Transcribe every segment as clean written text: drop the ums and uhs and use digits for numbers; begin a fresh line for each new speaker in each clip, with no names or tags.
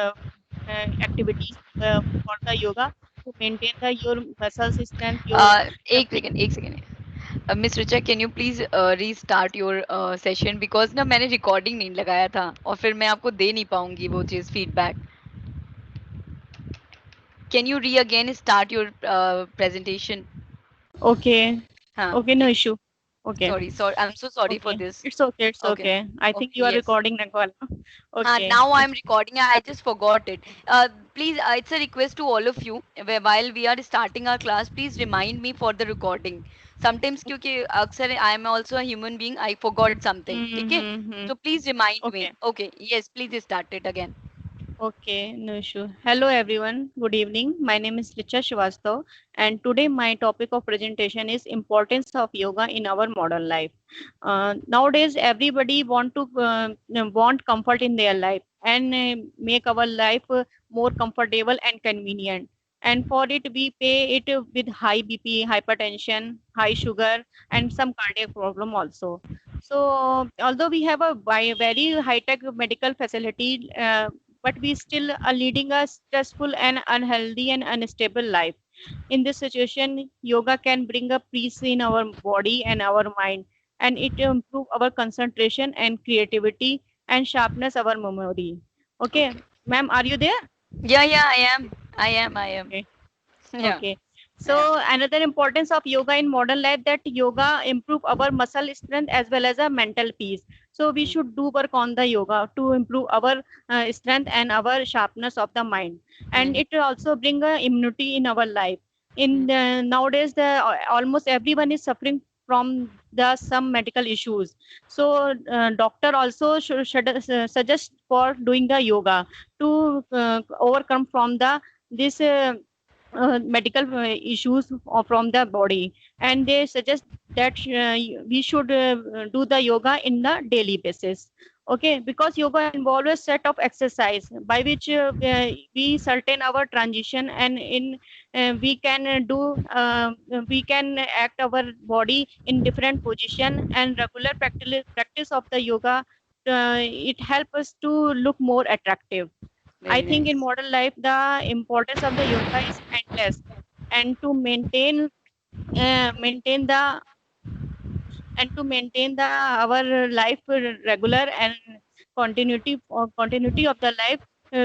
activities for the yoga to maintain the your muscles strength, your
एक second miss Richa, can you please restart your session, because ना मैंने recording नहीं लगाया था और फिर मैं आपको दे नहीं पाऊंगी वो चीज़ फीडबैक. कैन यू री again start your presentation?
okay,
हाँ,
okay, no issue. Okay,
sorry sorry, I am so sorry for
okay,
this.
it's okay, it's
okay,
okay. I think you
okay,
are
yes.
recording Nicole. Okay,
Now I'm recording. I just forgot it. Please, it's a request to all of you. While we are starting our class, please remind me for the recording. Sometimes, क्योंकि अक्सर I am also a human being. I forgot something. ठीक है?
mm-hmm.
So please remind me.
Okay.
Okay. Yes, please start it again.
Okay, no issue. Hello everyone. Good evening. My name is Richa Srivastav, and today my topic of presentation is importance of yoga in our modern life. Nowadays, everybody want comfort in their life and make our life more comfortable and convenient. And for it, we pay it with high BP, hypertension, high sugar, and some cardiac problem also. So, although we have a very high-tech medical facility, but we still are leading a stressful and unhealthy and unstable life. In this situation, yoga can bring a peace in our body and our mind, and it improve our concentration and creativity and sharpness our memory. Okay,
Okay.
ma'am, are you there?
Yeah, yeah, I am. I am. I am.
Okay.
Yeah.
Okay.
Yeah.
So another importance of yoga in modern life that yoga improve our muscle strength as well as a mental peace. So we
Mm,
should do work on the yoga to improve our strength and our sharpness of the mind. And
mm,
it will also bring a immunity in our life. In
mm.
the, nowadays, almost everyone is suffering from the some medical issues. So doctor also should suggest for doing the yoga to overcome from the this medical issues from the body, and they suggest that we should do the yoga in the daily basis. Okay, because yoga involves a set of exercise by which we certain our transition, and in we can we can act our body in different position, and regular practice of the yoga it help us to look more attractive. I
Very
think in
nice.
modern life, the importance of the yoga is endless, and to maintain the maintain the our life regular and continuity of the life,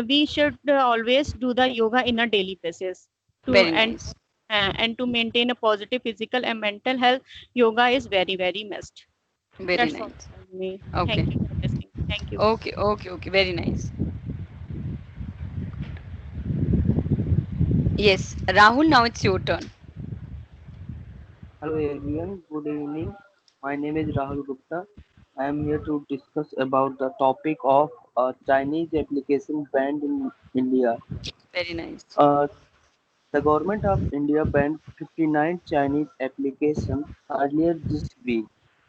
we should always do the yoga in a daily basis. To
Very nice.
and to maintain a positive physical and mental health, yoga is very must.
Very
That's all
nice.
from me.
Okay.
Thank you for listening. Thank you.
Okay. Okay. Okay. Very nice. Yes, Rahul. Now it's your turn.
Hello everyone, good evening. My name is Rahul Gupta. I am here to discuss about the topic of Chinese application banned in India.
Very nice.
Uh, the government of India banned 59 Chinese applications earlier this week,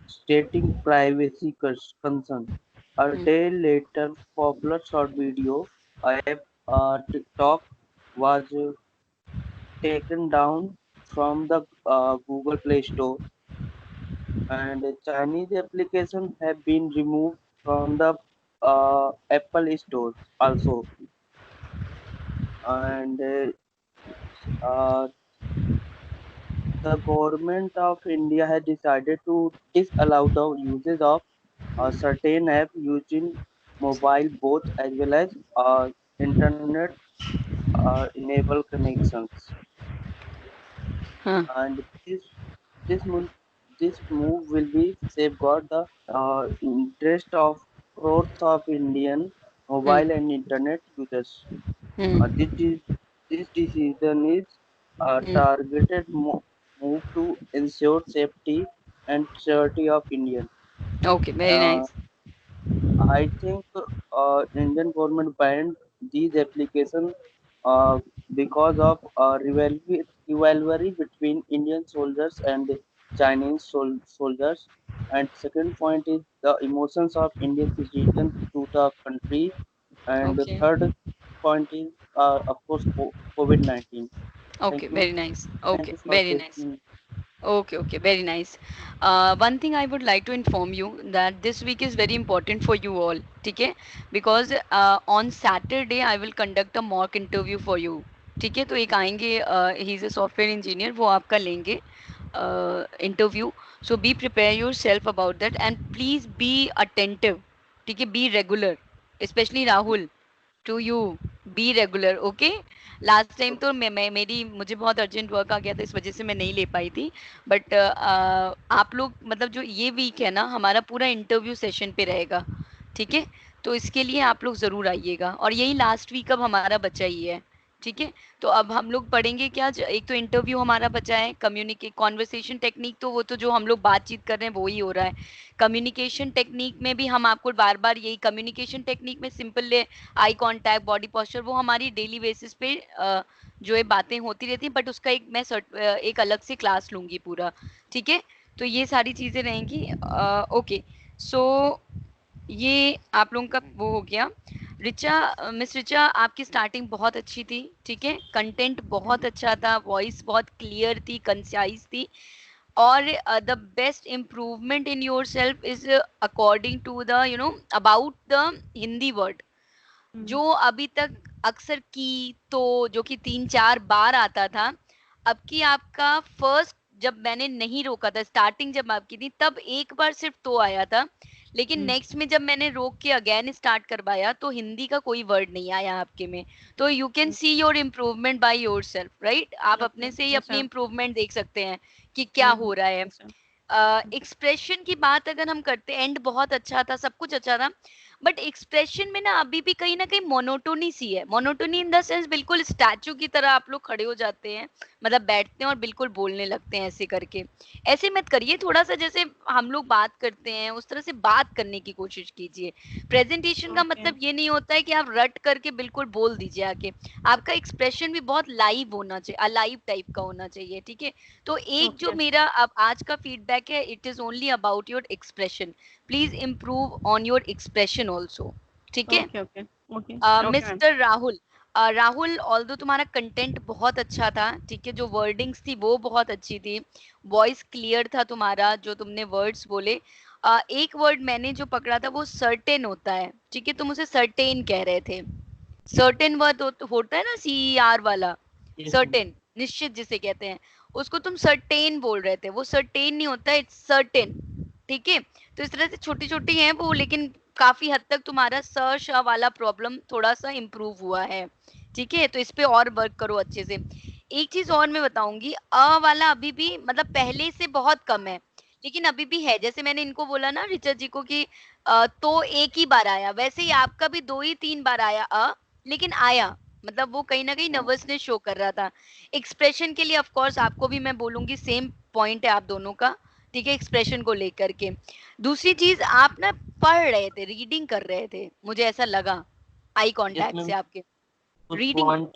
stating privacy concerns. A
Mm,
day later, popular short video app TikTok was taken down from the Google Play Store, and Chinese applications have been removed from the Apple stores also. And uh, the government of India has decided to disallow the uses of a certain app using mobile both as well as internet enable connections.
huh.
And this move, this move will be safeguard the interest of crores of Indian
Hmm.
mobile and internet users.
Hmm.
This decision is a
Hmm.
targeted move to ensure safety and security of Indian.
Okay, very
Uh,
nice.
I think Indian government banned these applications because of rivalry between Indian soldiers and Chinese soldiers. And second point is the emotions of Indian citizens to the country. And the
Okay.
third point is, of course, COVID-19.
Okay,
Thank you.
very nice.
Thank
Okay,
you for
very nice.
listening.
Okay, very nice. One thing I would like to inform you that this week is very important for you all, ठीक है? Because on Saturday I will conduct a mock interview for you, ठीक है? तो एक आएंगे, he is a software engineer, वो आपका लेंगे interview. So be prepare yourself about that and please be attentive, ठीक है? Be regular, especially Rahul. To you be regular, okay? Last time तो मैं मेरी मुझे बहुत अर्जेंट वर्क आ गया था, इस वजह से मैं नहीं ले पाई थी, बट आप लोग मतलब जो ये वीक है ना हमारा पूरा इंटरव्यू सेशन पे रहेगा, ठीक है? तो इसके लिए आप लोग ज़रूर आइएगा और यही लास्ट वीक अब हमारा बचा ही है, ठीक है? तो अब हम लोग पढ़ेंगे क्या, एक तो इंटरव्यू हमारा बचा है, कम्युनिकेट कॉन्वर्सेशन टेक्निक, तो वो तो जो हम लोग बातचीत कर रहे हैं वो ही हो रहा है। कम्युनिकेशन टेक्निक में भी हम आपको बार बार यही कम्युनिकेशन टेक्निक में simple eye contact, body posture, वो हमारी डेली बेसिस पे जो है बातें होती रहती हैं, बट उसका एक मैं एक अलग से क्लास लूंगी पूरा, ठीक है? तो ये सारी चीज़ें रहेंगी, ओके? सो ये आप लोगों का वो हो गया। रिचा, मिस रिचा, आपकी स्टार्टिंग बहुत अच्छी थी, ठीक है? कंटेंट बहुत अच्छा था, वॉइस बहुत क्लियर थी, कंसाइज थी, और the best improvement in yourself is according to the about the Hindi word, जो अभी तक अक्सर की तो जो कि 3-4 बार आता था, अब की आपका फर्स्ट, जब मैंने नहीं रोका था, स्टार्टिंग जब आपकी थी तब एक बार सिर्फ तो आया था, लेकिन नेक्स्ट में जब मैंने रोक के अगेन स्टार्ट करवाया तो हिंदी का कोई वर्ड नहीं आया आपके में। तो you can see your improvement by your self, right? आप अपने से ही अपनी इम्प्रूवमेंट देख सकते हैं कि क्या हो रहा है। एक्सप्रेशन की बात अगर हम करते, एंड बहुत अच्छा था, सब कुछ अच्छा था, बट एक्सप्रेशन में ना कहीं मोनोटोनी सी है। मोनोटोनी इन द सेंस बिल्कुल स्टैचू की तरह आप लोग खड़े हो जाते हैं, मतलब बैठते हैं और बिल्कुल बोलने लगते हैं ऐसे करके। ऐसे मत करिए, थोड़ा सा जैसे हम लोग बात करते हैं उस तरह से बात करने की कोशिश कीजिए। प्रेजेंटेशन का मतलब ये नहीं होता है कि आप रट करके बिल्कुल बोल दीजिए आके, आपका एक्सप्रेशन भी बहुत लाइव होना चाहिए, अलाइव टाइप का होना चाहिए, ठीक है? तो एक जो मेरा अब आज का फीडबैक है, it is only about your expression. Please improve on your expression also, ठीक है? मिस्टर राहुल, राहुल, ऑल्दो तुम्हारा कंटेंट बहुत अच्छा था, ठीक है? जो वर्डिंग्स थी वो बहुत अच्छी थी, वॉइस क्लियर था तुम्हारा, जो तुमने वर्ड्स बोले, एक वर्ड मैंने जो पकड़ा था वो सर्टेन होता है, ठीक है? तुम उसे सर्टेन कह रहे थे। सर्टेन वर्ड होता है ना, CER वाला, सर्टेन, निश्चित जिसे कहते हैं, उसको तुम सर्टेन बोल रहे थे, वो सर्टेन नहीं होता, इट्स सर्टेन, ठीक है? तो इस तरह से छोटी छोटी हैं वो, लेकिन काफी हद तक तुम्हारा स श वाला प्रॉब्लम थोड़ा सा इम्प्रूव हुआ है, ठीक है? तो इस पे और वर्क करो अच्छे से। एक चीज और मैं बताऊंगी, वाला अभी भी मतलब पहले से बहुत कम है, लेकिन अभी भी है। जैसे मैंने इनको बोला ना रिचा जी को कि तो एक ही बार आया, वैसे ही आपका भी 2 ही 3 बार आया लेकिन आया, मतलब वो कहीं ना कहीं नर्वसनेस शो कर रहा था। एक्सप्रेशन के लिए ऑफ कोर्स आपको भी मैं बोलूंगी, सेम पॉइंट है आप दोनों का, ठीक है? एक्सप्रेशन को लेकर के। दूसरी चीज, आप ना पढ़ रहे थे, रीडिंग कर रहे थे, मुझे ऐसा लगा आई कांटेक्ट से आपके। रीडिंग,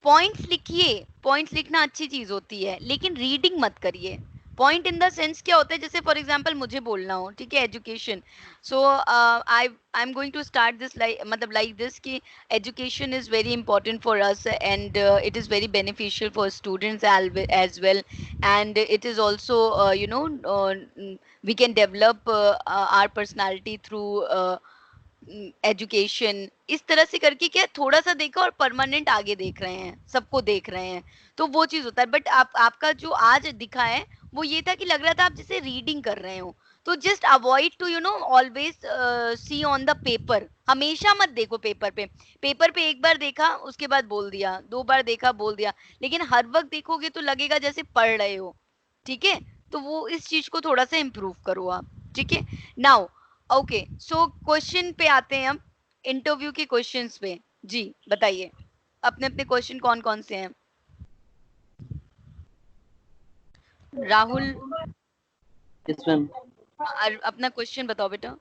पॉइंट्स लिखिए, पॉइंट्स लिखना अच्छी चीज होती है, लेकिन रीडिंग मत करिए। पॉइंट इन द सेंस क्या होता है, जैसे फॉर एग्जांपल मुझे बोलना हो, ठीक है? Education, so I am going to start this मतलब लाइक दिस कि education is very important for us and it is very beneficial for students as well, and it is also we can develop our personality through education. इस तरह से करके क्या थोड़ा सा देखा और परमानेंट आगे देख रहे हैं, सबको देख रहे हैं, तो वो चीज होता है। बट आपका जो आज दिखा है वो ये था कि लग रहा था आप जैसे रीडिंग कर रहे हो। तो just avoid to always see on the paper, हमेशा मत देखो पेपर पे। पेपर पे एक बार देखा उसके बाद बोल दिया, 2 बार देखा बोल दिया, लेकिन हर वक्त देखोगे तो लगेगा जैसे पढ़ रहे हो, ठीक है? तो वो इस चीज को थोड़ा सा इम्प्रूव करो आप, ठीक है? नाउ ओके, सो क्वेश्चन पे आते हैं हम, इंटरव्यू के क्वेश्चंस पे। जी बताइए, अपने अपने क्वेश्चन कौन कौन से हैं? Rahul,
Yes, ma'am.
अपना क्वेश्चन बताओ बेटा।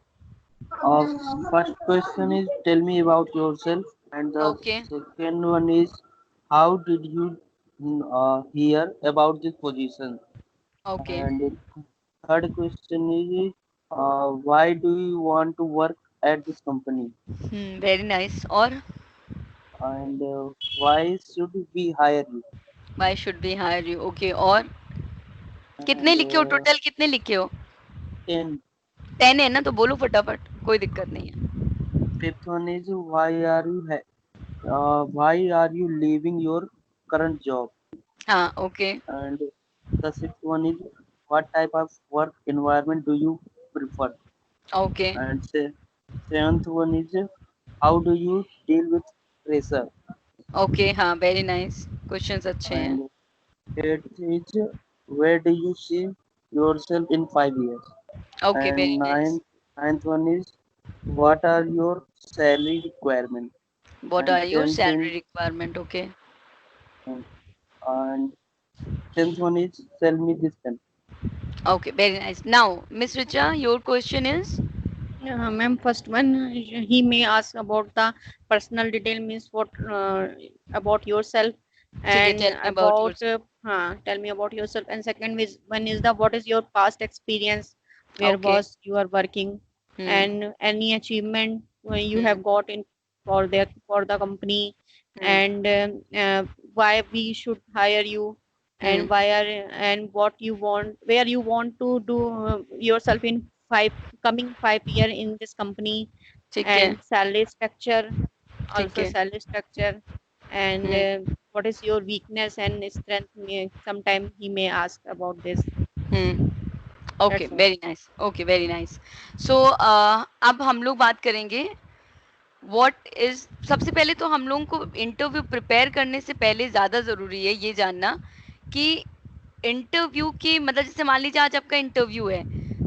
First question is tell me about yourself, and the
okay,
second one is how did you hear about this position,
okay,
and the third question is why do you want to work at this company,
very nice. और
and why should we hire you?
Why should be hire you? Okay, और कितने
And
लिखे हो total, कितने लिखे हो?
10.
10 है ना, तो बोलो फटाफट, कोई दिक्कत नहीं है।
Fifth one is why are you leaving your current job?
हाँ, okay.
And the sixth one is what type of work environment do you prefer?
Okay.
And seventh one is how do you deal with pressure?
Okay, हाँ, very nice, questions अच्छे हैं।
And eighth is where do you see yourself in 5 years?
Okay, very
And
nice.
ninth one is what are your salary requirement?
What
And
are your salary requirement? Okay.
and tenth one is tell me this then.
Okay, very nice. Now, Miss Richa, your question is?
Ma'am, first one, he may ask about the personal detail, means what about yourself,
ठीक है,
and
tell me about
about
yourself.
tell me about yourself. And second is one is the what is your past experience, where
Okay.
was you are working,
Hmm.
and any achievement you
Hmm.
have got in for the company,
Hmm.
and why we should hire you,
Hmm.
and why are and what you want, where you want to do yourself in 5 year in this company,
ठीक है,
and salary structure,
ठीक
also
है।
salary structure, and
Hmm.
what is your weakness and strength. Sometime he may ask about this.
Hmm. Okay,
That's all.
Very nice. Okay, very nice. So अब हम लोग बात करेंगे what is. सबसे पहले तो हम लोगों को इंटरव्यू प्रिपेयर करने से पहले ज़्यादा ज़रूरी है ये जानना कि इंटरव्यू की मतलब जैसे मान लीजिए आज आपका इंटरव्यू है,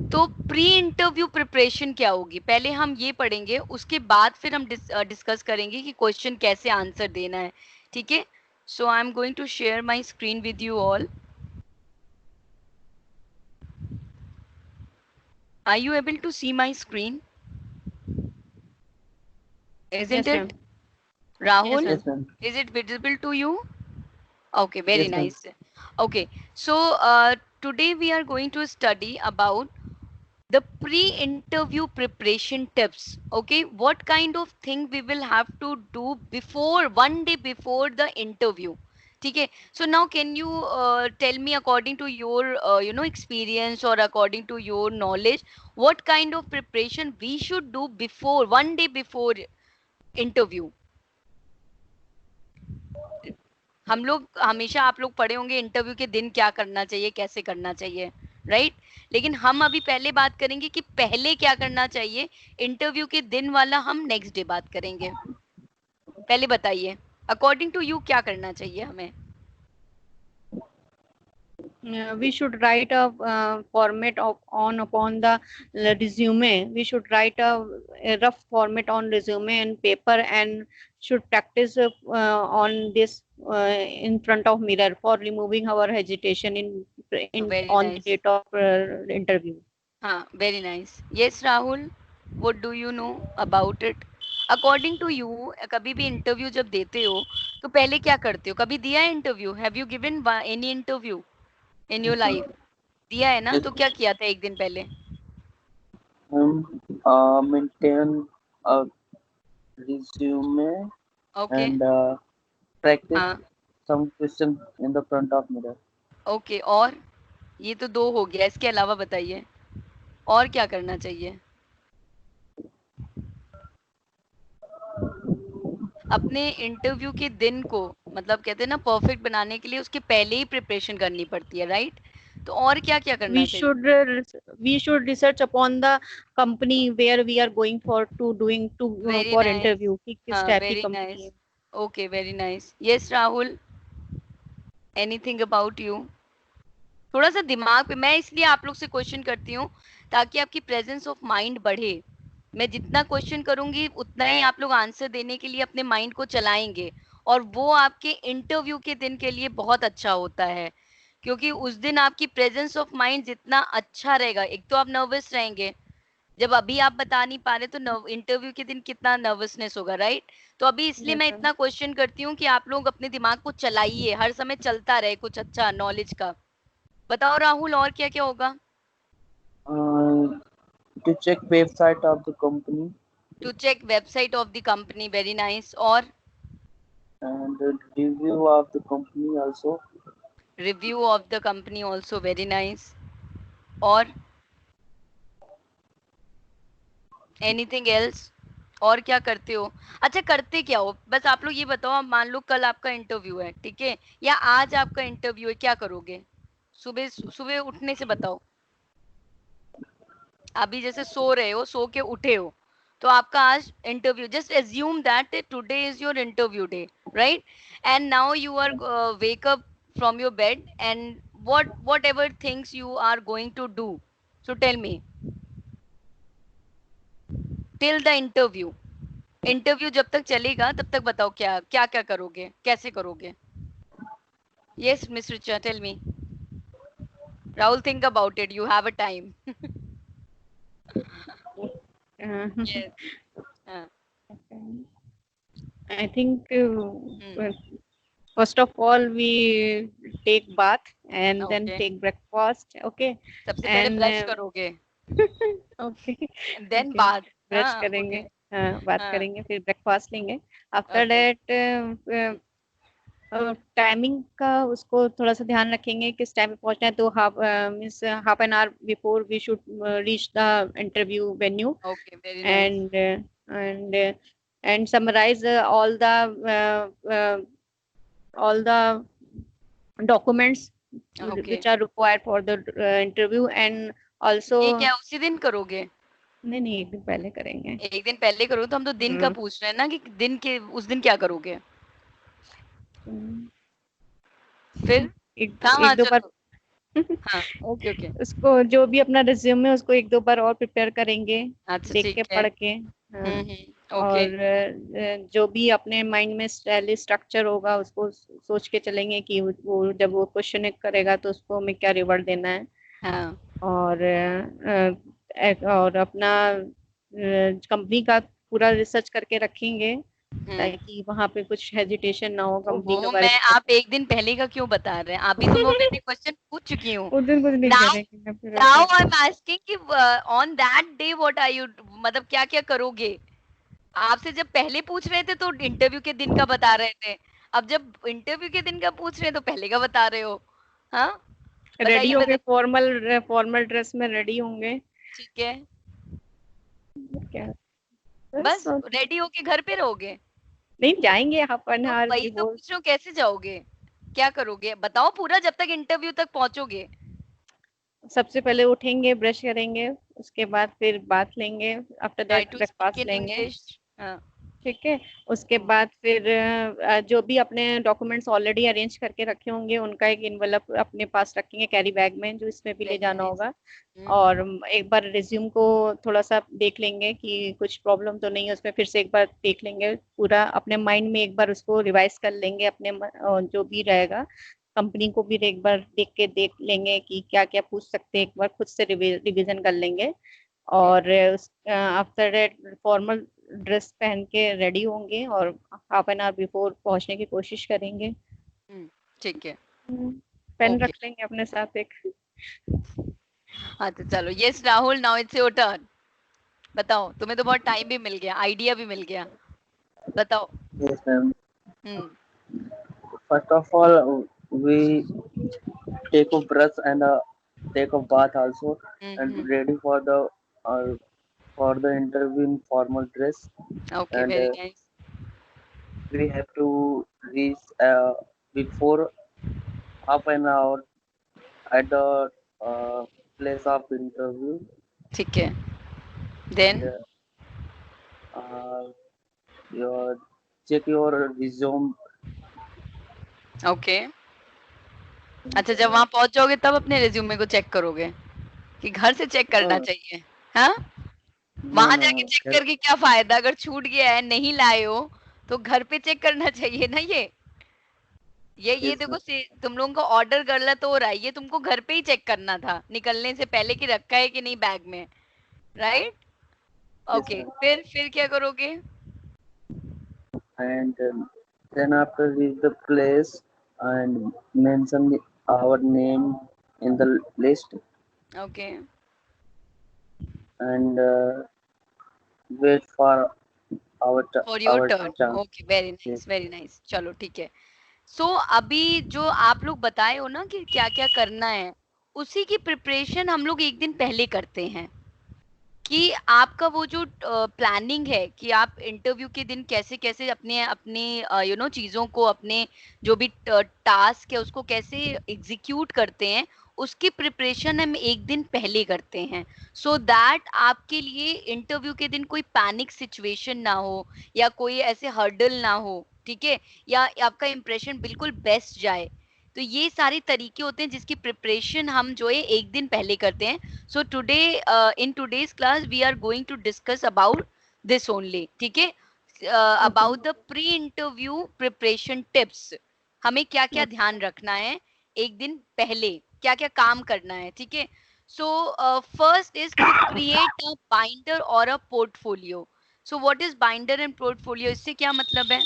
तो प्री इंटरव्यू प्रिपरेशन क्या होगी, पहले हम ये पढ़ेंगे, उसके बाद फिर हम डिस्कस करेंगे कि क्वेश्चन कैसे आंसर देना है। ठीक है, so I am going to share my screen with you all. Are you able to see my screen? Isn't
Yes,
it?
ma'am. Yes,
Rahul,
ma'am.
Yes, ma'am.
is it visible to you? Okay, very
Yes, ma'am.
nice. Okay, so today we are going to study about the pre-interview preparation tips. Okay, what kind of thing we will have to do before, one day before the interview. Okay, so now can you tell me according to your experience or according to your knowledge, what kind of preparation we should do before, one day before interview? हम लोग हमेशा, आप लोग पढ़े होंगे interview के दिन क्या करना चाहिए, कैसे करना चाहिए, राइट? लेकिन हम अभी पहले बात करेंगे कि पहले क्या करना चाहिए, इंटरव्यू के दिन वाला हम नेक्स्ट डे बात करेंगे। पहले बताइए, अकॉर्डिंग टू यू क्या करना चाहिए हमें?
We should write a format of on upon the resume. We should write a rough format on resume and paper, and should practice on this in front of mirror for removing our hesitation in
very
on the
nice.
date of interview.
हाँ, very nice. Yes Rahul, what do you know about it? According to you कभी भी interview जब देते हो तो पहले क्या करते हो? कभी दिया है interview? Have you given any interview in your life? दिया है ना,
Yes,
तो क्या किया था एक दिन पहले?
maintain a resume
okay.
and practice
हाँ,
some questions in the front of mirror.
Okay. और ये तो दो हो गया, इसके अलावा बताइए और क्या करना चाहिए? अपने इंटरव्यू के दिन को मतलब कहते हैं ना परफेक्ट बनाने के लिए उसके पहले ही प्रिपरेशन करनी पड़ती है, राइट? तो और क्या क्या करना
We
चाहिए?
should we should research upon the company where we are going for to doing to
very
for
nice.
interview कि किस
हाँ,
टाइप की
वेरी
कंपनी
नाइस।
है.
Okay, very nice. Yes Rahul, anything about you? थोड़ा सा दिमाग पे, मैं इसलिए आप लोग से क्वेश्चन करती हूँ ताकि आपकी प्रेजेंस ऑफ माइंड बढ़े। मैं जितना क्वेश्चन करूंगी उतना ही आप लोग आंसर देने के लिए अपने माइंड को चलाएंगे, और वो आपके इंटरव्यू के दिन के लिए बहुत अच्छा होता है, क्योंकि उस दिन आपकी प्रेजेंस ऑफ माइंड जितना अच्छा रहेगा, एक तो आप नर्वस रहेंगे, जब अभी आप बता नहीं पा रहे तो इंटरव्यू के दिन कितना नर्वसनेस होगा, राइट? तो अभी इसलिए
Yes,
मैं
ma'am.
इतना क्वेश्चन करती हूँ कि आप लोग अपने दिमाग को चलाइए, हर समय चलता रहे कुछ अच्छा नॉलेज का। बताओ राहुल, और क्या क्या होगा?
Uh, to check website of the company
to check website of the company, very nice. और
and the review of the company also.
review of the company also very nice. और anything else? और क्या करते हो? अच्छा, करते क्या हो? बस आप लोग ये बताओ, अब मान लो कल आपका इंटरव्यू है, ठीक है, या आज आपका इंटरव्यू है, क्या करोगे? सुबह सुबह उठने से बताओ। अभी जैसे सो रहे हो, सो के उठे हो, तो आपका आज interview, just assume that today is your interview day, right? And now you are wake up from your bed, and whatever things you are going to do, so tell me till the interview जब तक चलेगा तब तक बताओ क्या क्या क्या करोगे, कैसे करोगे? Yes, Miss Richa, tell me. Rahul, think about it, you have a time.
Uh,
Yes. uh,
I think
hmm.
first of all we take bath and then
Okay.
take breakfast. Okay,
सबसे पहले
and
brush करोगे,
okay,
then
okay,
बात।
Brush
हाँ,
करेंगे,
okay.
हाँ, बात
हाँ,
करेंगे, फिर ब्रेकफास्ट लेंगे। After
okay.
दैट टाइमिंग का उसको थोड़ा सा ध्यान रखेंगे किस टाइम पे पहुंचना है, तो means half an hour before we should reach the interview venue,
okay, very nice.
and and and summarize all the documents
okay,
which are required for the interview, and also
ये क्या उसी दिन करोगे?
नहीं नहीं, एक दिन पहले करेंगे।
एक दिन पहले करो तो हम तो दिन का पूछ रहे हैं ना, कि दिन के उस दिन क्या करोगे?
हम्म,
फिर हाँ हाँ
एक दो बार
चलो। हाँ, ओके ओके।
उसको जो भी अपना रिज्यूम है उसको एक दो बार और प्रिपेयर करेंगे,
अच्छा,
देख के
ठीक है।
पढ़ के। हाँ,
ओके।
और जो भी अपने माइंड में सैलरी स्ट्रक्चर होगा उसको सोच के चलेंगे कि वो जब वो क्वेश्चन करेगा तो उसको हमें क्या रिवर्ट देना है।
हाँ।
और और अपना कंपनी का पूरा रिसर्च करके रखेंगे
हम्म
ताकि वहां पे कुछ हेजिटेशन ना हो कंपनी के
ओहो,
बारे
मैं
में
आप
पता।
एक दिन पहले का क्यों बता रहे हैं? अभी तो वो मैंने क्वेश्चन पूछ चुकी हूँ।
उस दिन कुछ नहीं
नाउ
करेंगे फिर
नाउ
ऐसे।
आई एम आस्किंग कि on that day what are you, मतलब क्या क्या करोगे? आपसे जब पहले पूछ रहे थे तो इंटरव्यू के दिन का बता रहे थे, अब जब इंटरव्यू के दिन का पूछ रहे हैं तो पहले का बता रहे हो। हाँ,
रेडी
बताइए
होंगे,
बताइए।
फॉर्मल फॉर्मल ड्रेस में रेडी होंगे।
ठीक है,
क्या, बस
बस रेडी होके घर पे रहोगे?
नहीं जाएंगे हाफ एन
तो
आवर
वही तो
बिफोर।
पूछ रही हूँ, कैसे जाओगे, क्या करोगे बताओ पूरा, जब तक इंटरव्यू तक पहुंचोगे।
सबसे पहले उठेंगे, ब्रश करेंगे, उसके बाद फिर बात लेंगे, after
try
that
to speak
breakfast
in
लेंगे।
इंग्लिश। हाँ।
ठीक है, उसके बाद फिर जो भी अपने डॉक्यूमेंट्स ऑलरेडी अरेंज करके रखे होंगे उनका एक इन्वेलप अपने पास रखेंगे कैरी बैग में, जो इसमें भी ले
वेरी
जाना
नाइस।
होगा। और एक बार रिज्यूम को थोड़ा सा देख लेंगे कि कुछ प्रॉब्लम तो नहीं है उसमें, फिर से एक बार देख लेंगे पूरा अपने माइंड में, एक बार उसको रिवाइज कर लेंगे अपने जो भी रहेगा। कंपनी को भी एक बार देख लेंगे कि क्या क्या पूछ सकते हैं, एक बार खुद से रिवीजन कर लेंगे। और आफ्टर दैट फॉर्मल ड्रेस पहन के रेडी होंगे और हाफ एन आवर बिफोर पहुंचने की कोशिश करेंगे।
ठीक है,
पेन
ओके।
रख लेंगे अपने साथ एक।
हाँ तो चलो, yes Rahul, now it's your turn. बताओ, तुम्हें तो बहुत टाइम भी मिल गया, आइडिया भी मिल गया, बताओ।
Yes, ma'am.
Hmm
First of all, we take a brush and take a bath also, and
hmm
ready uh, for the interview in formal dress.
Okay,
And
very nice.
we have to reach before half an hour at the place of interview,
ठीक है,
and
then
your check your resume.
Okay. अच्छा, जब वहां पहुंच जाओगे तब अपने resume को चेक करोगे कि घर से चेक करना
Uh,
चाहिए? हाँ,
no,
वहां
no,
जाके
no.
चेक करके क्या फायदा, अगर छूट गया है, नहीं लाए हो, तो घर पे चेक करना चाहिए ना। ये
Yes,
देखो,
ma'am.
तुम लोगों का ऑर्डर गलत हो रहा है, ये तुमको घर पे ही चेक करना था निकलने से पहले कि रखा है कि नहीं बैग में, राइट?
Yes,
okay,
ma'am.
फिर क्या करोगे?
And then after reach the place and mention our name in the list,
okay,
and wait for
for your
our
turn.
chance.
Okay, very
Yes.
Nice, very nice. चलो ठीक है, सो अभी जो आप लोग बताए हो ना कि क्या क्या करना है, उसी की प्रिपरेशन हम लोग एक दिन पहले करते हैं कि आपका वो जो प्लानिंग है कि आप इंटरव्यू के दिन कैसे कैसे अपने अपने चीजों को, अपने जो भी टास्क है उसको कैसे एग्जीक्यूट करते हैं, उसकी प्रिपरेशन हम एक दिन पहले करते हैं, सो दैट आपके लिए इंटरव्यू के दिन कोई पैनिक सिचुएशन ना हो या कोई ऐसे हर्डल ना हो, ठीक है, या आपका इंप्रेशन बिल्कुल बेस्ट जाए। तो ये सारे तरीके होते हैं जिसकी प्रिपरेशन हम जो है एक दिन पहले करते हैं। So today, in today's class, we are going to discuss about this only. ठीक है,
Okay.
about the pre-interview preparation tips. हमें क्या क्या
Okay.
ध्यान रखना है एक दिन पहले, क्या क्या काम करना है, ठीक है। So first is to create a binder or a portfolio. So what is binder and portfolio? इससे क्या मतलब है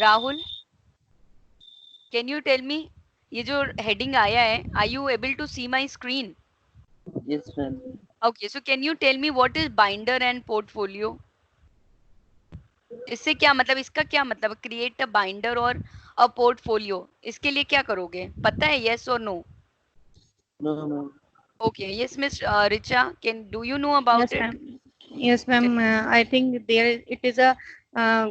Rahul? Can you tell me? ये जो heading आया है, are you able to see my screen?
Yes, ma'am.
Okay, so can you tell me what is binder and portfolio? इससे क्या मतलब, इसका क्या मतलब, क्रिएट अ बाइंडर और अ पोर्टफोलियो, इसके लिए क्या करोगे, पता है, yes or no?
No, ma'am.
Okay, yes, Miss Richa, can do you know about
Yes,
it?
ma'am. Yes, ma'am. I think it is a uh,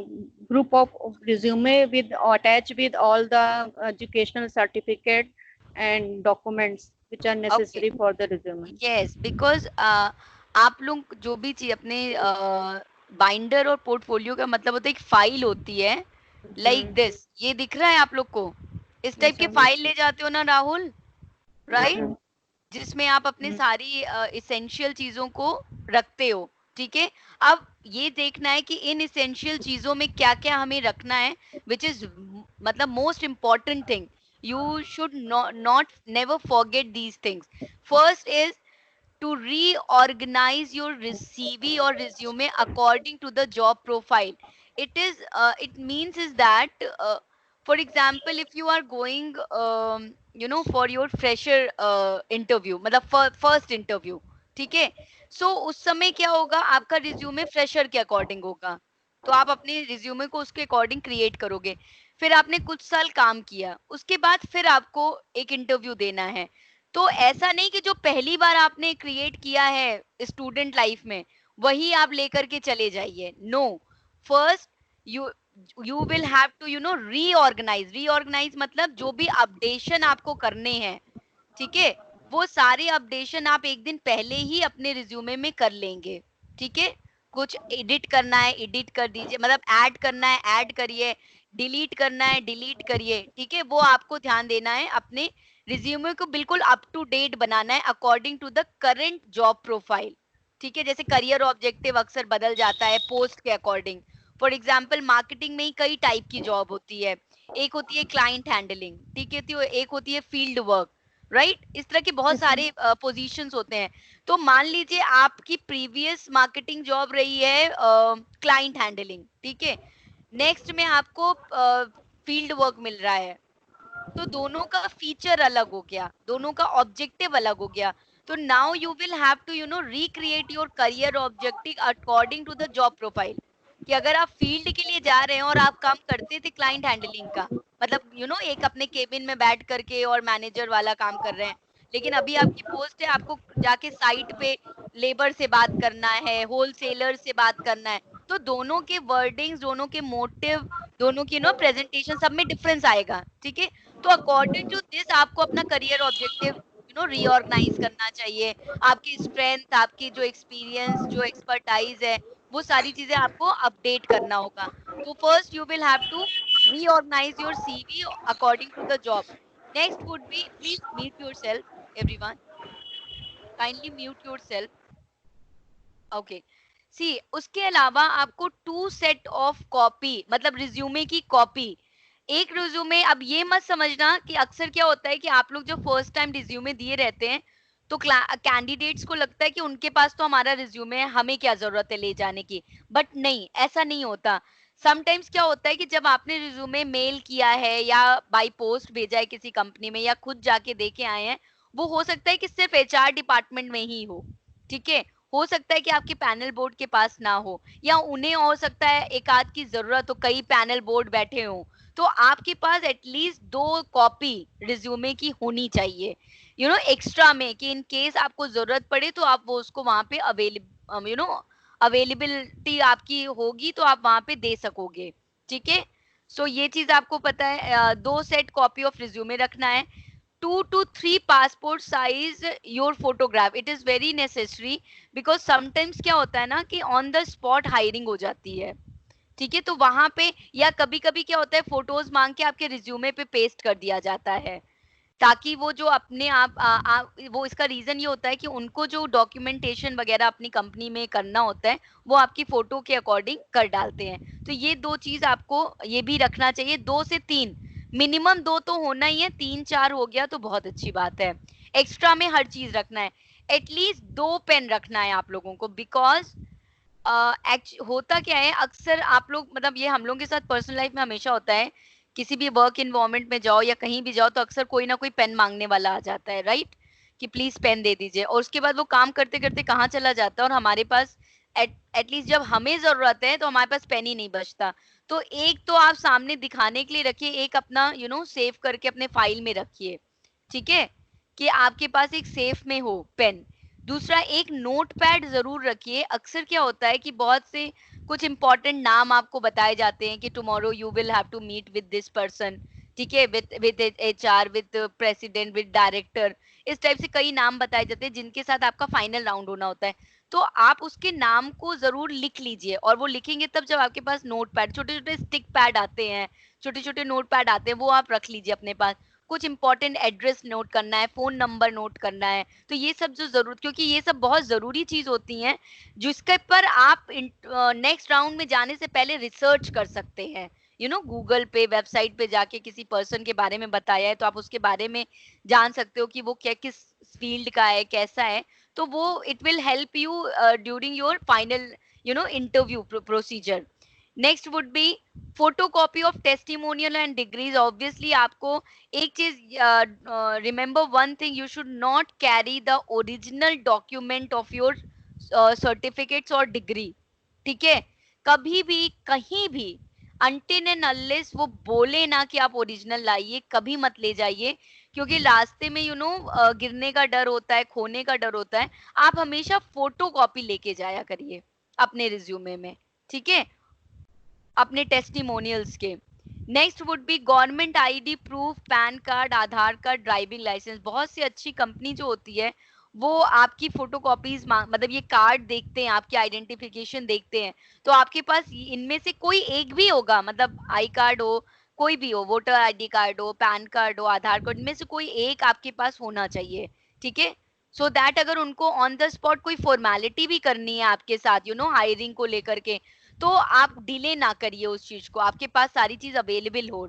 group of resume with attached with all the educational certificate and documents which are
Okay,
necessary for the resume.
yes, because आप लोग जो भी चीज अपने binder और portfolio का मतलब होता है, एक फाइल होती है लाइक
Hmm.
दिस, ये दिख रहा है आप लोग को, इस टाइप
Yes,
के
ma'am.
फाइल ले जाते हो ना राहुल,
Yes,
राइट,
ma'am.
जिसमें आप अपने
Hmm.
सारी इसेंशियल चीजों को रखते हो, ठीक है। अब ये देखना है कि इन इसेंशियल चीजों में क्या क्या हमें रखना है, विच इज मतलब most important thing, you should not never forget these things. First is to reorganize your CV or resume according to the job profile. It means is that for example, if you are going for your fresher interview, मतलब first interview, ठीक है, so उस समय क्या होगा, आपका resume fresher के according होगा, तो आप अपने रिज्यूमे को उसके अकॉर्डिंग क्रिएट करोगे। फिर आपने कुछ साल काम किया, उसके बाद फिर आपको एक इंटरव्यू देना है, तो ऐसा नहीं कि जो पहली बार आपने क्रिएट किया है स्टूडेंट लाइफ में वही आप लेकर के चले जाइए, no, first you you will have to reorganize, reorganize मतलब जो भी अपडेशन आपको करने हैं, ठीक है, वो सारे अपडेशन आप एक दिन पहले ही अपने रिज्यूमे में कर लेंगे, ठीक है। कुछ एडिट करना है एडिट कर दीजिए, मतलब ऐड करना है ऐड करिए, डिलीट करना है डिलीट करिए, ठीक है, वो आपको ध्यान देना है, अपने रिज्यूमे को बिल्कुल अप टू डेट बनाना है according to the current job profile, ठीक है। जैसे करियर ऑब्जेक्टिव अक्सर बदल जाता है पोस्ट के अकॉर्डिंग, फॉर एग्जाम्पल मार्केटिंग में ही कई टाइप की जॉब होती है, एक होती है क्लाइंट हैंडलिंग, ठीक है, तो एक होती है फील्ड वर्क, राइट, इस तरह के बहुत
Yes, ma'am.
सारे पोजीशंस होते हैं। तो मान लीजिए आपकी प्रीवियस मार्केटिंग जॉब रही है क्लाइंट हैंडलिंग, ठीक है, नेक्स्ट में आपको फील्ड वर्क मिल रहा है, तो दोनों का फीचर अलग हो गया, दोनों का ऑब्जेक्टिव अलग हो गया, तो now you will have to recreate your career objective according to the job profile, कि अगर आप फील्ड के लिए जा रहे हैं और आप काम करते थे क्लाइंट हैंडलिंग का, मतलब एक अपने केबिन में बैठ करके और मैनेजर वाला काम कर रहे हैं, लेकिन अभी आपकी पोस्ट है, आपको जाके साइट पे लेबर से बात करना है, होलसेलर से बात करना है, तो दोनों के वर्डिंग्स, दोनों के मोटिव, दोनों की प्रेजेंटेशन सब में डिफरेंस आएगा, ठीक है। तो अकॉर्डिंग टू दिस आपको अपना करियर ऑब्जेक्टिव रीऑर्गेनाइज करना चाहिए, आपकी स्ट्रेंथ, आपकी जो एक्सपीरियंस, जो एक्सपर्टाइज है, वो सारी चीजें आपको अपडेट करना होगा। तो first you will have to reorganize your CV according to the job. Next would be, please mute yourself, everyone. Kindly mute yourself. Okay. सी उसके अलावा आपको 2 सेट ऑफ कॉपी, मतलब रिज्यूमे की कॉपी, एक रिज्यूमे, अब ये मत समझना कि अक्सर क्या होता है कि आप लोग जो फर्स्ट टाइम रिज्यूमे दिए रहते हैं तो कैंडिडेट्स को लगता है कि उनके पास तो हमारा रिज्यूमे है, हमें क्या जरूरत है ले जाने की, बट नहीं, ऐसा नहीं होता। समटाइम्स क्या होता है कि जब आपने रिज्यूमे मेल किया है या बाय पोस्ट भेजा है किसी कंपनी में या खुद जाके देके आए हैं, वो हो सकता है कि सिर्फ HR डिपार्टमेंट में ही हो, ठीक है, हो सकता है कि आपके पैनल बोर्ड के पास ना हो, या उन्हें हो सकता है एक आध की जरूरत हो, कई पैनल बोर्ड बैठे हो, तो आपके पास एटलीस्ट 2 कॉपी रिज्यूमे की होनी चाहिए, एक्स्ट्रा में, कि इन केस आपको जरूरत पड़े तो आप वो उसको वहां पे अवेलेबिलिटी आपकी होगी तो आप वहां पे दे सकोगे, ठीक है। सो ये चीज आपको पता है, 2 सेट कॉपी ऑफ रिज्यूमे रखना है, 2 to 3 passport size your photograph, it is very necessary because sometimes क्या होता है ना कि on the spot hiring हो जाती है, ठीक है। तो वहां पे या कभी कभी क्या होता है, फोटोज मांग के आपके रिज्यूमे पे पेस्ट कर दिया जाता है, ताकि वो जो अपने वो इसका रीजन ये होता है कि उनको जो डॉक्यूमेंटेशन वगैरह अपनी कंपनी में करना होता है वो आपकी फोटो के अकॉर्डिंग कर डालते हैं। तो ये 2 चीज आपको ये भी रखना चाहिए, 2 से 3, मिनिमम 2 तो होना ही है, 3-4 हो गया तो बहुत अच्छी बात है। एक्स्ट्रा में हर चीज रखना है, एटलीस्ट 2 पेन रखना है आप लोगों को, बिकॉज होता क्या है, अक्सर आप लोग, मतलब ये हम लोगों के साथ पर्सनल लाइफ में हमेशा होता है, किसी भी वर्क इन्वायरमेंट में जाओ या कहीं भी जाओ तो अक्सर कोई ना कोई पेन मांगने वाला आ जाता है, राइट, कि प्लीज पेन दे दीजिए, और उसके बाद वो काम करते करते कहाँ चला जाता है और हमारे पास एटलीस्ट जब हमें जरूरत है तो हमारे पास पेन ही नहीं बचता। तो एक तो आप सामने दिखाने के लिए रखिए, एक अपना सेव करके अपने फाइल में रखिए, ठीक है, कि आपके पास एक सेफ में हो पेन। दूसरा, एक नोट पैड जरूर रखिए, अक्सर क्या होता है कि बहुत से कुछ इंपॉर्टेंट नाम आपको बताए जाते हैं कि tomorrow you will have to meet with this person, ठीक है, with HR, with president, with director, इस टाइप से कई नाम बताए जाते हैं जिनके साथ आपका फाइनल राउंड होना होता है। तो आप उसके नाम को जरूर लिख लीजिए, और वो लिखेंगे तब जब आपके पास नोट पैड, छोटे छोटे स्टिक पैड आते हैं, छोटे छोटे नोट पैड आते हैं, वो आप रख लीजिए अपने पास। कुछ इंपॉर्टेंट एड्रेस नोट करना है, फोन नंबर नोट करना है, तो ये सब जो जरूरत, क्योंकि ये सब बहुत जरूरी चीज होती हैं जिसके पर आप नेक्स्ट राउंड में जाने से पहले रिसर्च कर सकते हैं। गूगल पे, वेबसाइट पे जाके किसी पर्सन के बारे में बताया है तो आप उसके बारे में जान सकते हो कि वो क्या, किस फील्ड का है, कैसा है। तो वो it will help you during your final interview procedure. Next would B photocopy of testimonial and degrees. Obviously आपको एक चीज remember one thing, you should not carry the original document of your certificates और degree, ठीक है, कभी भी कहीं भी अनटिल एंड अनलेस वो बोले ना कि आप ओरिजिनल लाइए, कभी मत ले जाइए, क्योंकि रास्ते में गिरने का डर होता है, खोने का डर होता है। आप हमेशा फोटो कॉपी लेके जाया करिए अपने रिज्यूमे में, ठीक है, अपने टेस्टिमोनियल्स के। Next would be government ID proof, PAN card, Aadhaar card, driving licence. बहुत सी अच्छी कंपनी जो होती है वो आपकी फोटोकॉपीज मतलब ये कार्ड देखते हैं, आपकी आइडेंटिफिकेशन देखते हैं, तो आपके पास इनमें से कोई एक भी होगा, मतलब आई कार्ड हो, कोई भी हो, वोटर आईडी कार्ड हो, पैन कार्ड हो, आधार कार्ड, इनमें से कोई एक आपके पास होना चाहिए, ठीक है। सो दैट अगर उनको ऑन द स्पॉट कोई फॉर्मेलिटी भी करनी है आपके साथ हायरिंग को लेकर के, तो आप डिले ना करिए उस चीज को, आपके पास सारी चीज अवेलेबल हो।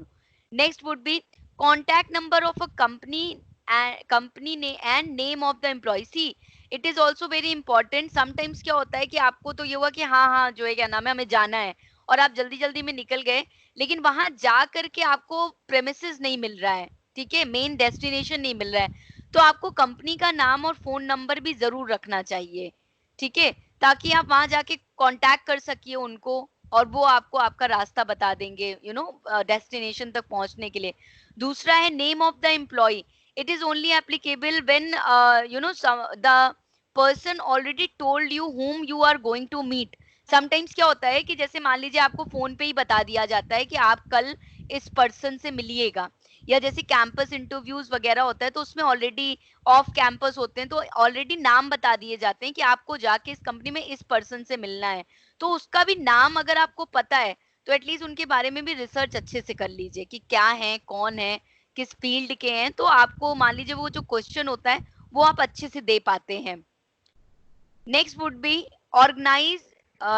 Next would be contact number of a company ने and name of the employee. See it is also very important. Sometimes क्या होता है कि आपको तो ये हुआ कि हाँ हाँ जो है क्या नाम है, हमें जाना है, और आप जल्दी जल्दी में निकल गए, लेकिन वहां जा करके आपको प्रेमिसेस नहीं मिल रहा है, ठीक है, मेन डेस्टिनेशन नहीं मिल रहा है, तो आपको कंपनी का नाम और फोन नंबर भी जरूर रखना चाहिए, ठीक है, ताकि आप वहां जाके कांटेक्ट कर सकिए उनको, और वो आपको आपका रास्ता बता देंगे डेस्टिनेशन तक पहुंचने के लिए। दूसरा है name of the employ. It is only applicable when the person already told you whom you are going to meet. Sometimes क्या होता है कि जैसे मान लीजिए आपको फोन पे ही बता दिया जाता है कि आप कल इस पर्सन से मिलिएगा, या जैसे कैंपस इंटरव्यूज वगैरह होता है तो उसमें ऑलरेडी ऑफ कैंपस होते हैं, तो ऑलरेडी नाम बता दिए जाते हैं कि आपको जाके इस कंपनी में इस पर्सन से मिलना है, तो उसका भी नाम अगर आपको पता है तो एटलीस्ट उनके बारे में भी रिसर्च अच्छे से कर लीजिए कि क्या है, कौन है, किस फील्ड के हैं, तो आपको मान लीजिए वो जो क्वेश्चन होता है वो आप अच्छे से दे पाते हैं। Next would be organise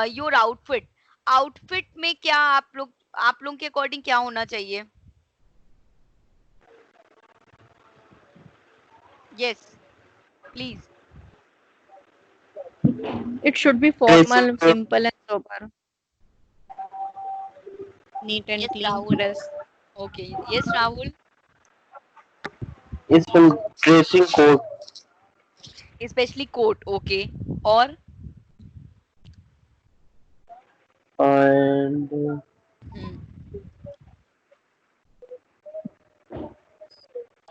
your outfit. Outfit में क्या आप लोग के अकॉर्डिंग क्या होना चाहिए? Yes, please.
It should be
Basic,
formal, simple, and sober. Neat and
Yes,
clean
Rahul.
dress.
Okay. Yes, Rahul.
is from dressing code
Especially coat. Okay. Or
and
hmm,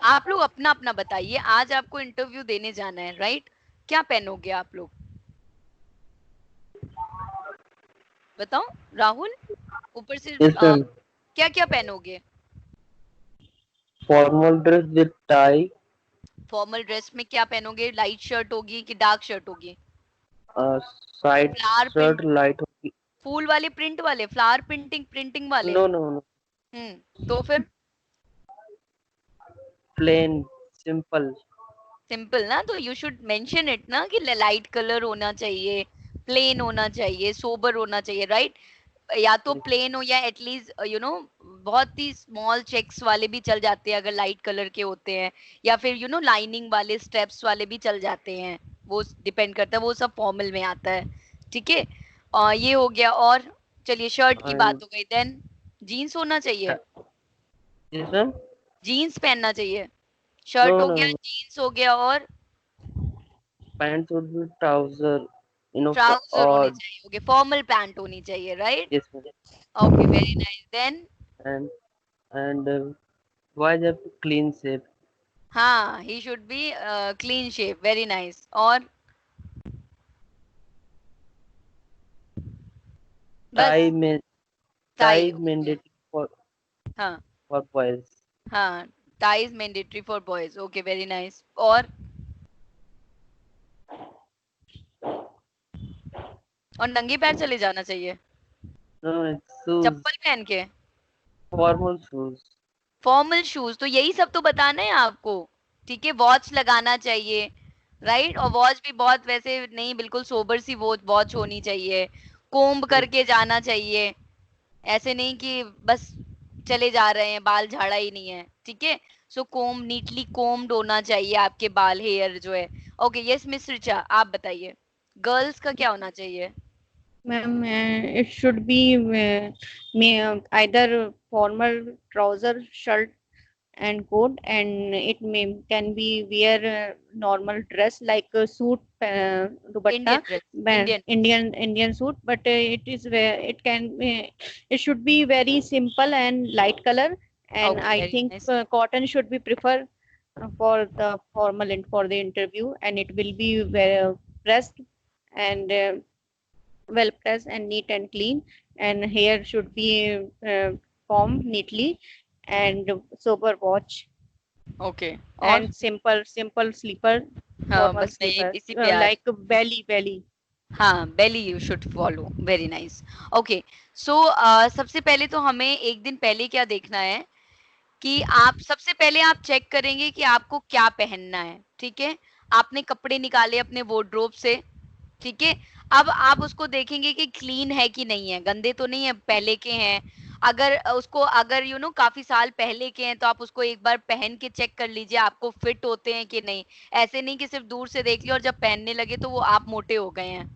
आप लोग अपना अपना बताइए, आज आपको इंटरव्यू देने जाना है, राइट? क्या पहनोगे आप लोग, बताओ राहुल, ऊपर से
Yes, ma'am.
क्या क्या पहनोगे?
Formal dress with tie,
formal dress में क्या पहनोगे? लाइट शर्ट होगी कि डार्क शर्ट होगी?
uh, side
flower print,
shirt light.
फूल वाले प्रिंट वाले, फ्लावर प्रिंटिंग प्रिंटिंग वाले?
No, no, no.
तो फिर
Plain, simple.
सिंपल ना, तो यू शुड मेंशन इट ना कि लाइट कलर होना चाहिए, प्लेन होना चाहिए, सोबर होना चाहिए, राइट? या तो
Yes.
प्लेन हो या एटलीस्ट बहुत ही स्मॉल चेक्स वाले भी चल जाते हैं अगर लाइट कलर के होते हैं, या फिर लाइनिंग वाले स्टेप्स वाले भी चल जाते हैं, वो डिपेंड करता है, वो सब फॉर्मल में आता है, ठीक है? ये हो गया। और चलिए शर्ट की
And
बात हो गई, देन जीन्स होना चाहिए,
yes, ma'am.
जीन्स पहनना चाहिए, शर्ट
No,
हो
no,
गया,
no.
जीन्स हो गया, और
Pants would be trouser.
Trouser होने
Or
चाहिए, ओके, फॉर्मल पैंट होनी चाहिए, right?
yes, ma'am.
Okay, very nice. Then
And and boys have to clean shape.
हाँ, he should be clean shape, very nice. और बस
Tie में
tie
tie
हो गया,
mandatory
हाँ
for boys.
हाँ, tie is mandatory for boys, okay, very nice. और नंगे पैर चले जाना चाहिए,
No, it's shoes.
चप्पल पहन के,
Formal shoes.
फॉर्मल शूज, तो यही सब तो बताना है आपको, ठीक है? वॉच लगाना चाहिए, राइट? और वॉच भी बहुत वैसे नहीं, बिल्कुल सोबर सी वॉच होनी चाहिए, कोम्ब
Yes.
करके जाना चाहिए, ऐसे नहीं कि बस चले जा रहे हैं, बाल झाड़ा ही नहीं है, ठीक है? सो कोम, नीटली कोम्ड होना चाहिए आपके बाल, हेयर जो है। ओके, यस मिस रिचा, आप बताइए गर्ल्स का क्या होना चाहिए?
Ma'am, it should be either formal trouser, shirt, and coat, and it can be wear normal dress like a suit, dupatta,
Indian dress, Indian dress,
Indian suit, but it should be very simple and light color, and
okay,
I
very
think
nice,
cotton should be preferred for the formal and for the interview, and it will be well pressed and well pressed and neat and clean, and hair should be combed neatly, and sober watch,
okay. और
and simple sleeper,
हाँ,
formal
बस मैं
sleeper,
इसी पे आ रही,
like belly.
हाँ, belly you should follow, very nice. Okay, so सबसे पहले तो हमें एक दिन पहले क्या देखना है कि आप सबसे पहले आप चेक करेंगे कि आपको क्या पहनना है, ठीक है? आपने कपड़े निकाले अपने वार्डरोब से, ठीक है? अब आप उसको देखेंगे कि क्लीन है कि नहीं है, गंदे तो नहीं है, पहले के हैं। अगर उसको, अगर काफी साल पहले के हैं, तो आप उसको एक बार पहन के चेक कर लीजिए आपको फिट होते हैं कि नहीं। ऐसे नहीं कि सिर्फ दूर से देख लिया और जब पहनने लगे तो वो आप मोटे हो गए हैं,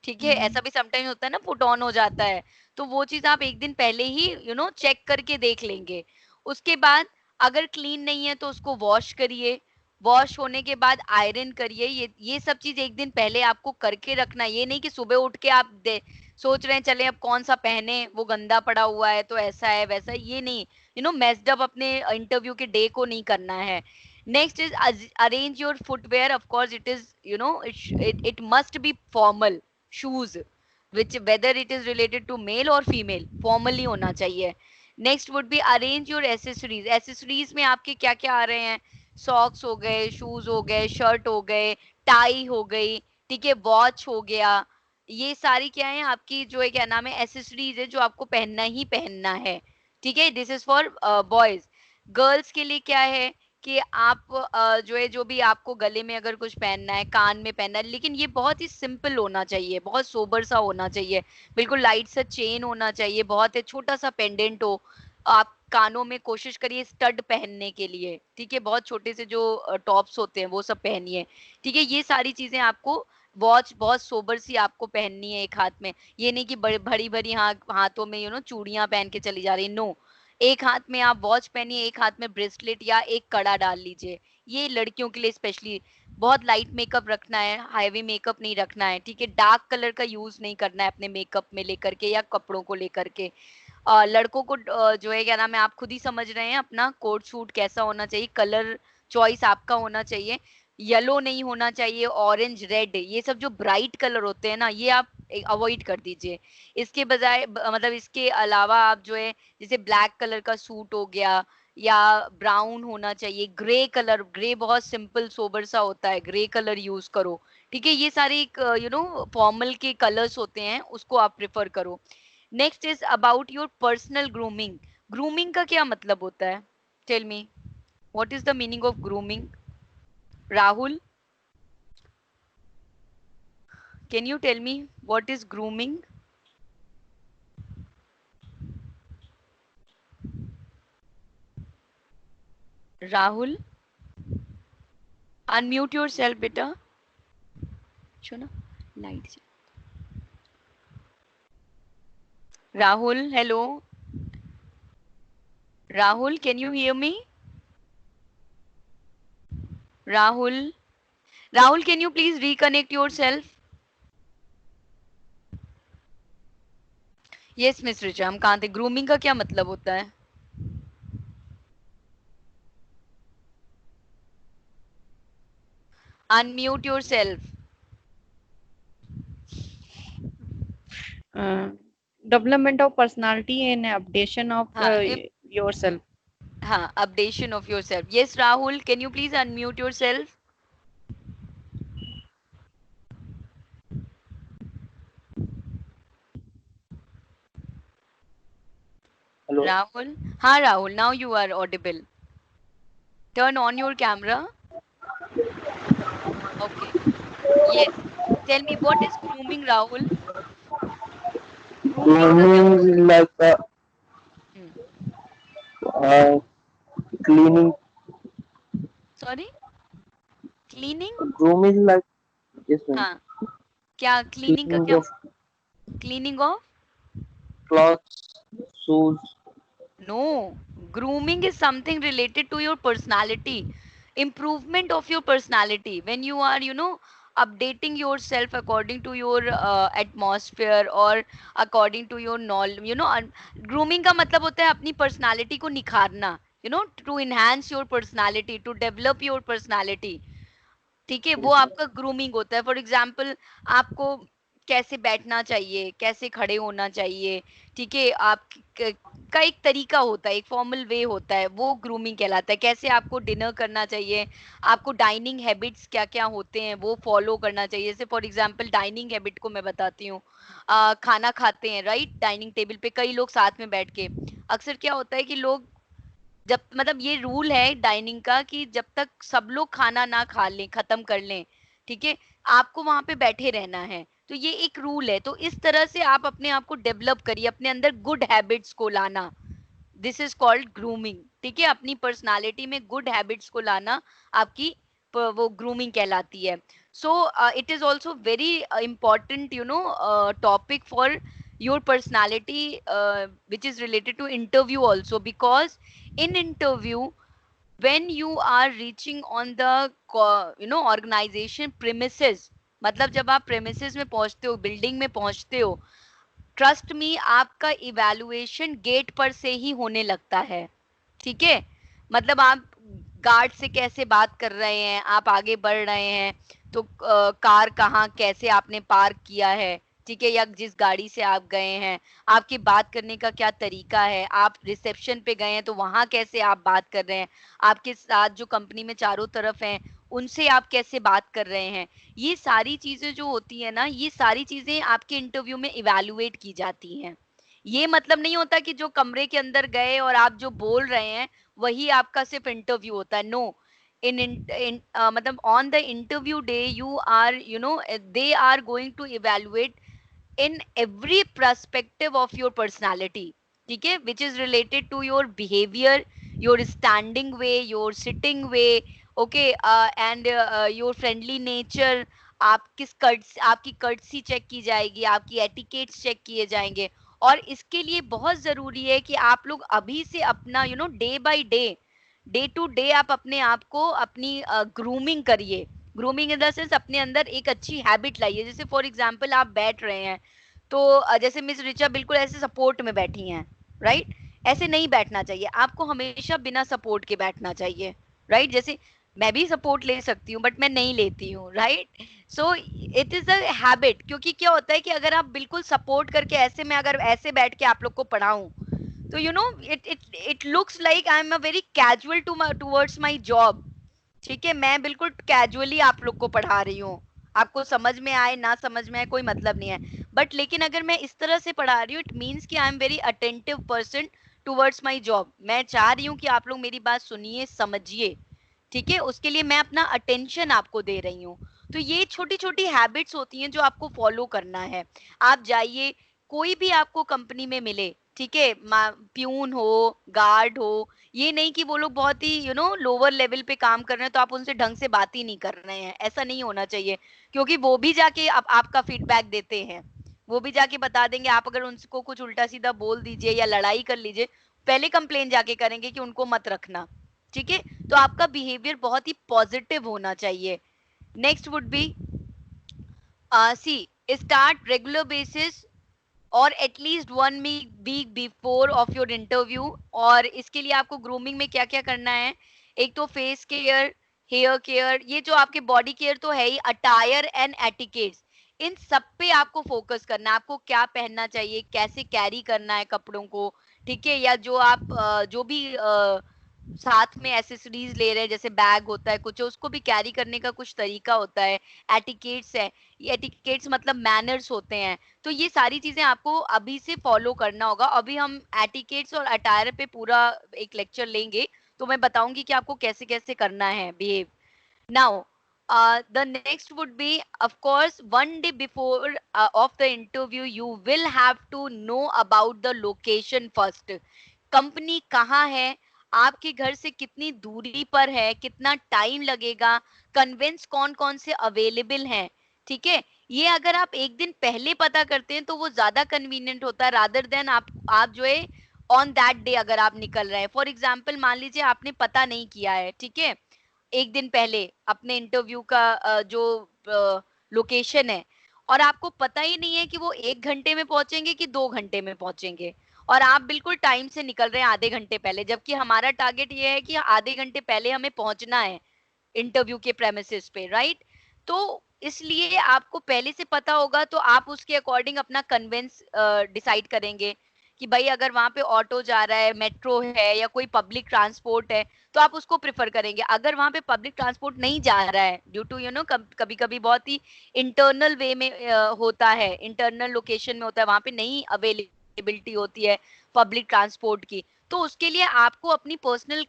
ठीक है? ऐसा भी समटाइम होता है ना, पुट ऑन हो जाता है, तो वो चीज आप एक दिन पहले ही चेक करके देख लेंगे। उसके बाद अगर क्लीन नहीं है तो उसको वॉश करिए, वॉश होने के बाद आयरन करिए, ये सब चीज एक दिन पहले आपको करके रखना है। ये नहीं कि सुबह उठ के आप सोच रहे हैं चले अब कौन सा पहने, वो गंदा पड़ा हुआ है तो ऐसा है वैसा है, ये नहीं, मेस्ड अप अपने इंटरव्यू के डे को नहीं करना है। Next is arrange your footwear, of course it is it must be formal shoes, which whether it is related to male or female, formally होना चाहिए। Next would be arrange your accessories, accessories में आपके क्या क्या आ रहे हैं? Socks हो गए, शूज हो गए, शर्ट हो गए, टाई हो गई, ठीक है, वॉच हो गया, ये सारी क्या है आपकी, जो है क्या नाम है, एसेसरीज है जो आपको पहनना ही पहनना है, ठीक है? This is for boys. Girls के लिए क्या है कि आप जो है, जो भी आपको गले में अगर कुछ पहनना है, कान में पहनना है, लेकिन ये बहुत ही सिंपल होना चाहिए, बहुत सोबर सा होना चाहिए, बिल्कुल लाइट सा चेन होना चाहिए, बहुत है छोटा सा पेंडेंट हो। आप कानों में कोशिश करिए स्टड पहनने के लिए, ठीक है? बहुत छोटे से जो टॉप्स होते हैं वो सब पहनिए, ठीक है? ये सारी चीजें आपको, वॉच बहुत सोबर सी आपको पहननी है एक हाथ में, ये नहीं कि बड़ी भरी भरी हाथों में चूड़ियां पहन के चली जा रही, नो। एक हाथ में आप वॉच पहनिए, एक हाथ में ब्रेसलेट या एक कड़ा डाल लीजिए, ये लड़कियों के लिए स्पेशली। बहुत लाइट मेकअप रखना है, हैवी मेकअप नहीं रखना है, ठीक है? डार्क कलर का यूज नहीं करना है अपने मेकअप में लेकर के या कपड़ों को लेकर के। लड़कों को जो है क्या नाम है, आप खुद ही समझ रहे हैं अपना कोट सूट कैसा होना चाहिए, कलर चॉइस आपका होना चाहिए। येलो नहीं होना चाहिए, ऑरेंज, रेड, ये सब जो ब्राइट कलर होते हैं ना, ये आप अवॉइड कर दीजिए। इसके बजाय मतलब इसके अलावा आप जो है जैसे ब्लैक कलर का सूट हो गया, या ब्राउन होना चाहिए, ग्रे कलर, ग्रे बहुत सिंपल सोबर सा होता है, ग्रे कलर यूज करो। ठीक है, ये सारे फॉर्मल के कलर्स होते हैं, उसको आप प्रेफर करो। Next is about your personal grooming. Grooming का क्या मतलब होता है? Tell me, what is the meaning of grooming? Rahul, can you tell me what is grooming? Rahul, unmute yourself beta. Shona, light. Rahul, hello. Rahul, can you hear me? Rahul, Rahul, can you please reconnect yourself? Yes, Miss Richa, हम कहाँ थे? Grooming का क्या मतलब होता है? Unmute yourself.
Development of personality and updation of yourself.
हाँ, updation of yourself. Yes, Rahul, can you please unmute yourself?
Hello.
Rahul, हाँ Rahul, now you are audible. Turn on your camera. Okay. Yes. Tell me, what is grooming, Rahul? Grooming का क्या?
Grooming is like cleaning.
Sorry? Cleaning?
Grooming is like yes, ma'am.
हाँ, क्या cleaning का
Cleaning
क्या?
of
Cleaning of?
clothes, shoes.
No. Grooming is something related to your personality. Improvement of your personality. When you are, updating yourself according to your atmosphere or according to your knowledge. Grooming का मतलब होता है अपनी personality को निखारना. To enhance your personality, to develop your personality. ठीक है, वो आपका ग्रूमिंग होता है। फॉर एग्जाम्पल, आपको कैसे बैठना चाहिए, कैसे खड़े होना चाहिए, ठीक है, आप का एक तरीका होता है, एक फॉर्मल वे होता है, वो ग्रूमिंग कहलाता है। कैसे आपको डिनर करना चाहिए, आपको डाइनिंग हैबिट्स क्या क्या होते हैं वो फॉलो करना चाहिए। जैसे फॉर एग्जाम्पल डाइनिंग हैबिट को मैं बताती हूँ। खाना खाते हैं, राइट, डाइनिंग टेबल पे कई लोग साथ में बैठ के। अक्सर क्या होता है कि लोग जब मतलब ये रूल है डाइनिंग का कि जब तक सब लोग खाना ना खा लें, खत्म कर लें, ठीक है, आपको वहां पे बैठे रहना है। तो ये एक रूल है। तो इस तरह से आप अपने आप को डेवलप करिए, अपने अंदर गुड हैबिट्स को लाना। This is called grooming. ठीक है, अपनी पर्सनालिटी में गुड हैबिट्स को लाना आपकी वो ग्रूमिंग कहलाती है। So it is also very important topic for your personality, which is related to interview also, because in interview, when you are reaching on the organization premises, मतलब जब आप premises में पहुंचते हो, बिल्डिंग में पहुंचते हो, ट्रस्ट मी, आपका इवैल्यूएशन गेट पर से ही होने लगता है। ठीक है, मतलब आप गार्ड से कैसे बात कर रहे हैं, आप आगे बढ़ रहे हैं तो कार कहाँ कैसे आपने पार्क किया है, ठीक है, या जिस गाड़ी से आप गए हैं, आपकी बात करने का क्या तरीका है, आप रिसेप्शन पे गए हैं तो वहां कैसे आप बात कर रहे हैं, आपके साथ जो कंपनी में चारों तरफ हैं उनसे आप कैसे बात कर रहे हैं। ये सारी चीजें जो होती है ना, ये सारी चीजें आपके इंटरव्यू में इवैल्यूएट की जाती हैं। ये मतलब नहीं होता कि जो कमरे के अंदर गए और आप जो बोल रहे हैं वही आपका सिर्फ इंटरव्यू होता है। नो, in मतलब on the interview day you are they are going to evaluate in every perspective of your personality, ठीक है, which is related to your behavior, your standing way, your sitting way, okay, and your friendly nature, आप किस Kurt आपकी courtesy check की जाएगी, आपकी etiquettes check किए जाएंगे। और इसके लिए बहुत जरूरी है कि आप लोग अभी से अपना day by day to day आप अपने आप को अपनी ग्रूमिंग करिए। ग्रूमिंग इन द सेंस अपने अंदर एक अच्छी हैबिट लाइए। जैसे फॉर एग्जांपल आप बैठ रहे हैं तो जैसे मिस रिचा बिल्कुल ऐसे सपोर्ट में बैठी हैं, राइट, ऐसे नहीं बैठना चाहिए, आपको हमेशा बिना सपोर्ट के बैठना चाहिए, राइट। जैसे मैं भी सपोर्ट ले सकती हूँ बट मैं नहीं लेती हूँ, right? So it is a habit. क्योंकि क्या होता है कि अगर आप बिल्कुल सपोर्ट करके ऐसे, मैं अगर ऐसे बैठ के आप लोग को पढ़ाऊं, तो you know it looks like I am a very casual towards my job. ठीक है, मैं बिल्कुल कैजुअली आप लोग को पढ़ा रही हूँ, आपको समझ में आए ना समझ में आए कोई मतलब नहीं है। बट लेकिन अगर मैं इस तरह से पढ़ा रही हूँ, इट मीन्स कि I am very attentive person towards my job. मैं चाह रही हूँ कि आप लोग मेरी बात सुनिए, समझिए, ठीक है, उसके लिए मैं अपना अटेंशन आपको दे रही हूँ। तो ये छोटी छोटी हैबिट्स होती हैं जो आपको फॉलो करना है। आप जाइए, कोई भी आपको कंपनी में मिले, ठीक है, प्यून हो, गार्ड हो, ये नहीं कि वो लोग बहुत ही लोअर लेवल पे काम कर रहे हैं तो आप उनसे ढंग से बात ही नहीं कर रहे हैं, ऐसा नहीं होना चाहिए। क्योंकि वो भी जाके आपका फीडबैक देते हैं, वो भी जाके बता देंगे। आप अगर उनको कुछ उल्टा सीधा बोल दीजिए या लड़ाई कर लीजिए, पहले कंप्लेन जाके करेंगे कि उनको मत रखना, ठीक है। तो आपका बिहेवियर बहुत ही पॉजिटिव होना चाहिए। Next would be see start regular basis और at least 1 week before of your interview. और इसके लिए आपको ग्रूमिंग में क्या क्या करना है? एक तो फेस केयर, हेयर केयर, ये जो आपके बॉडी केयर तो है ही, अटायर एंड एटिकेट्स, इन सब पे आपको फोकस करना है। आपको क्या पहनना चाहिए, कैसे कैरी करना है कपड़ों को, ठीक है, या जो आप जो भी साथ में एसेसरीज ले रहे हैं, जैसे बैग होता है कुछ, उसको भी कैरी करने का कुछ तरीका होता है, एटिकेट्स है। ये एटिकेट्स मतलब मैनर्स होते हैं। तो ये सारी चीजें आपको अभी से फॉलो करना होगा। अभी हम एटिकेट्स और अटायर पे पूरा एक लेक्चर लेंगे, तो मैं बताऊंगी कि आपको कैसे कैसे करना है behave. Now the next would be, of course, 1 day before of the interview you will have to know about the location first। Company कहाँ है, आपके घर से कितनी दूरी पर है, कितना टाइम लगेगा, कन्वेंस कौन कौन से अवेलेबल हैं, ठीक है। ये अगर आप एक दिन पहले पता करते हैं तो वो ज्यादा कन्वीनियंट होता है, रादर देन आप जो है ऑन दैट डे अगर आप निकल रहे हैं। फॉर एग्जाम्पल मान लीजिए आपने पता नहीं किया है, ठीक है, एक दिन पहले अपने इंटरव्यू का जो लोकेशन है, और आपको पता ही नहीं है कि वो 1 घंटे में पहुंचेंगे कि 2 घंटे में पहुंचेंगे, और आप बिल्कुल टाइम से निकल रहे हैं आधे घंटे पहले, जबकि हमारा टारगेट ये है कि आधे घंटे पहले हमें पहुंचना है इंटरव्यू के प्रेमिसेस पे, राइट? तो इसलिए आपको पहले से पता होगा, तो आप उसके अकॉर्डिंग अपना कन्वेंस डिसाइड करेंगे कि भाई अगर वहां पे ऑटो जा रहा है, मेट्रो है, या कोई पब्लिक ट्रांसपोर्ट है, तो आप उसको प्रेफर करेंगे। अगर वहां पे पब्लिक ट्रांसपोर्ट नहीं जा रहा है, ड्यू टू कभी कभी बहुत ही इंटरनल वे में होता है, इंटरनल लोकेशन में होता है, वहां पे नहीं अवेलेबिलिटी होती है पब्लिक ट्रांसपोर्ट की, तो उसके लिए आपको अपनी पर्सनल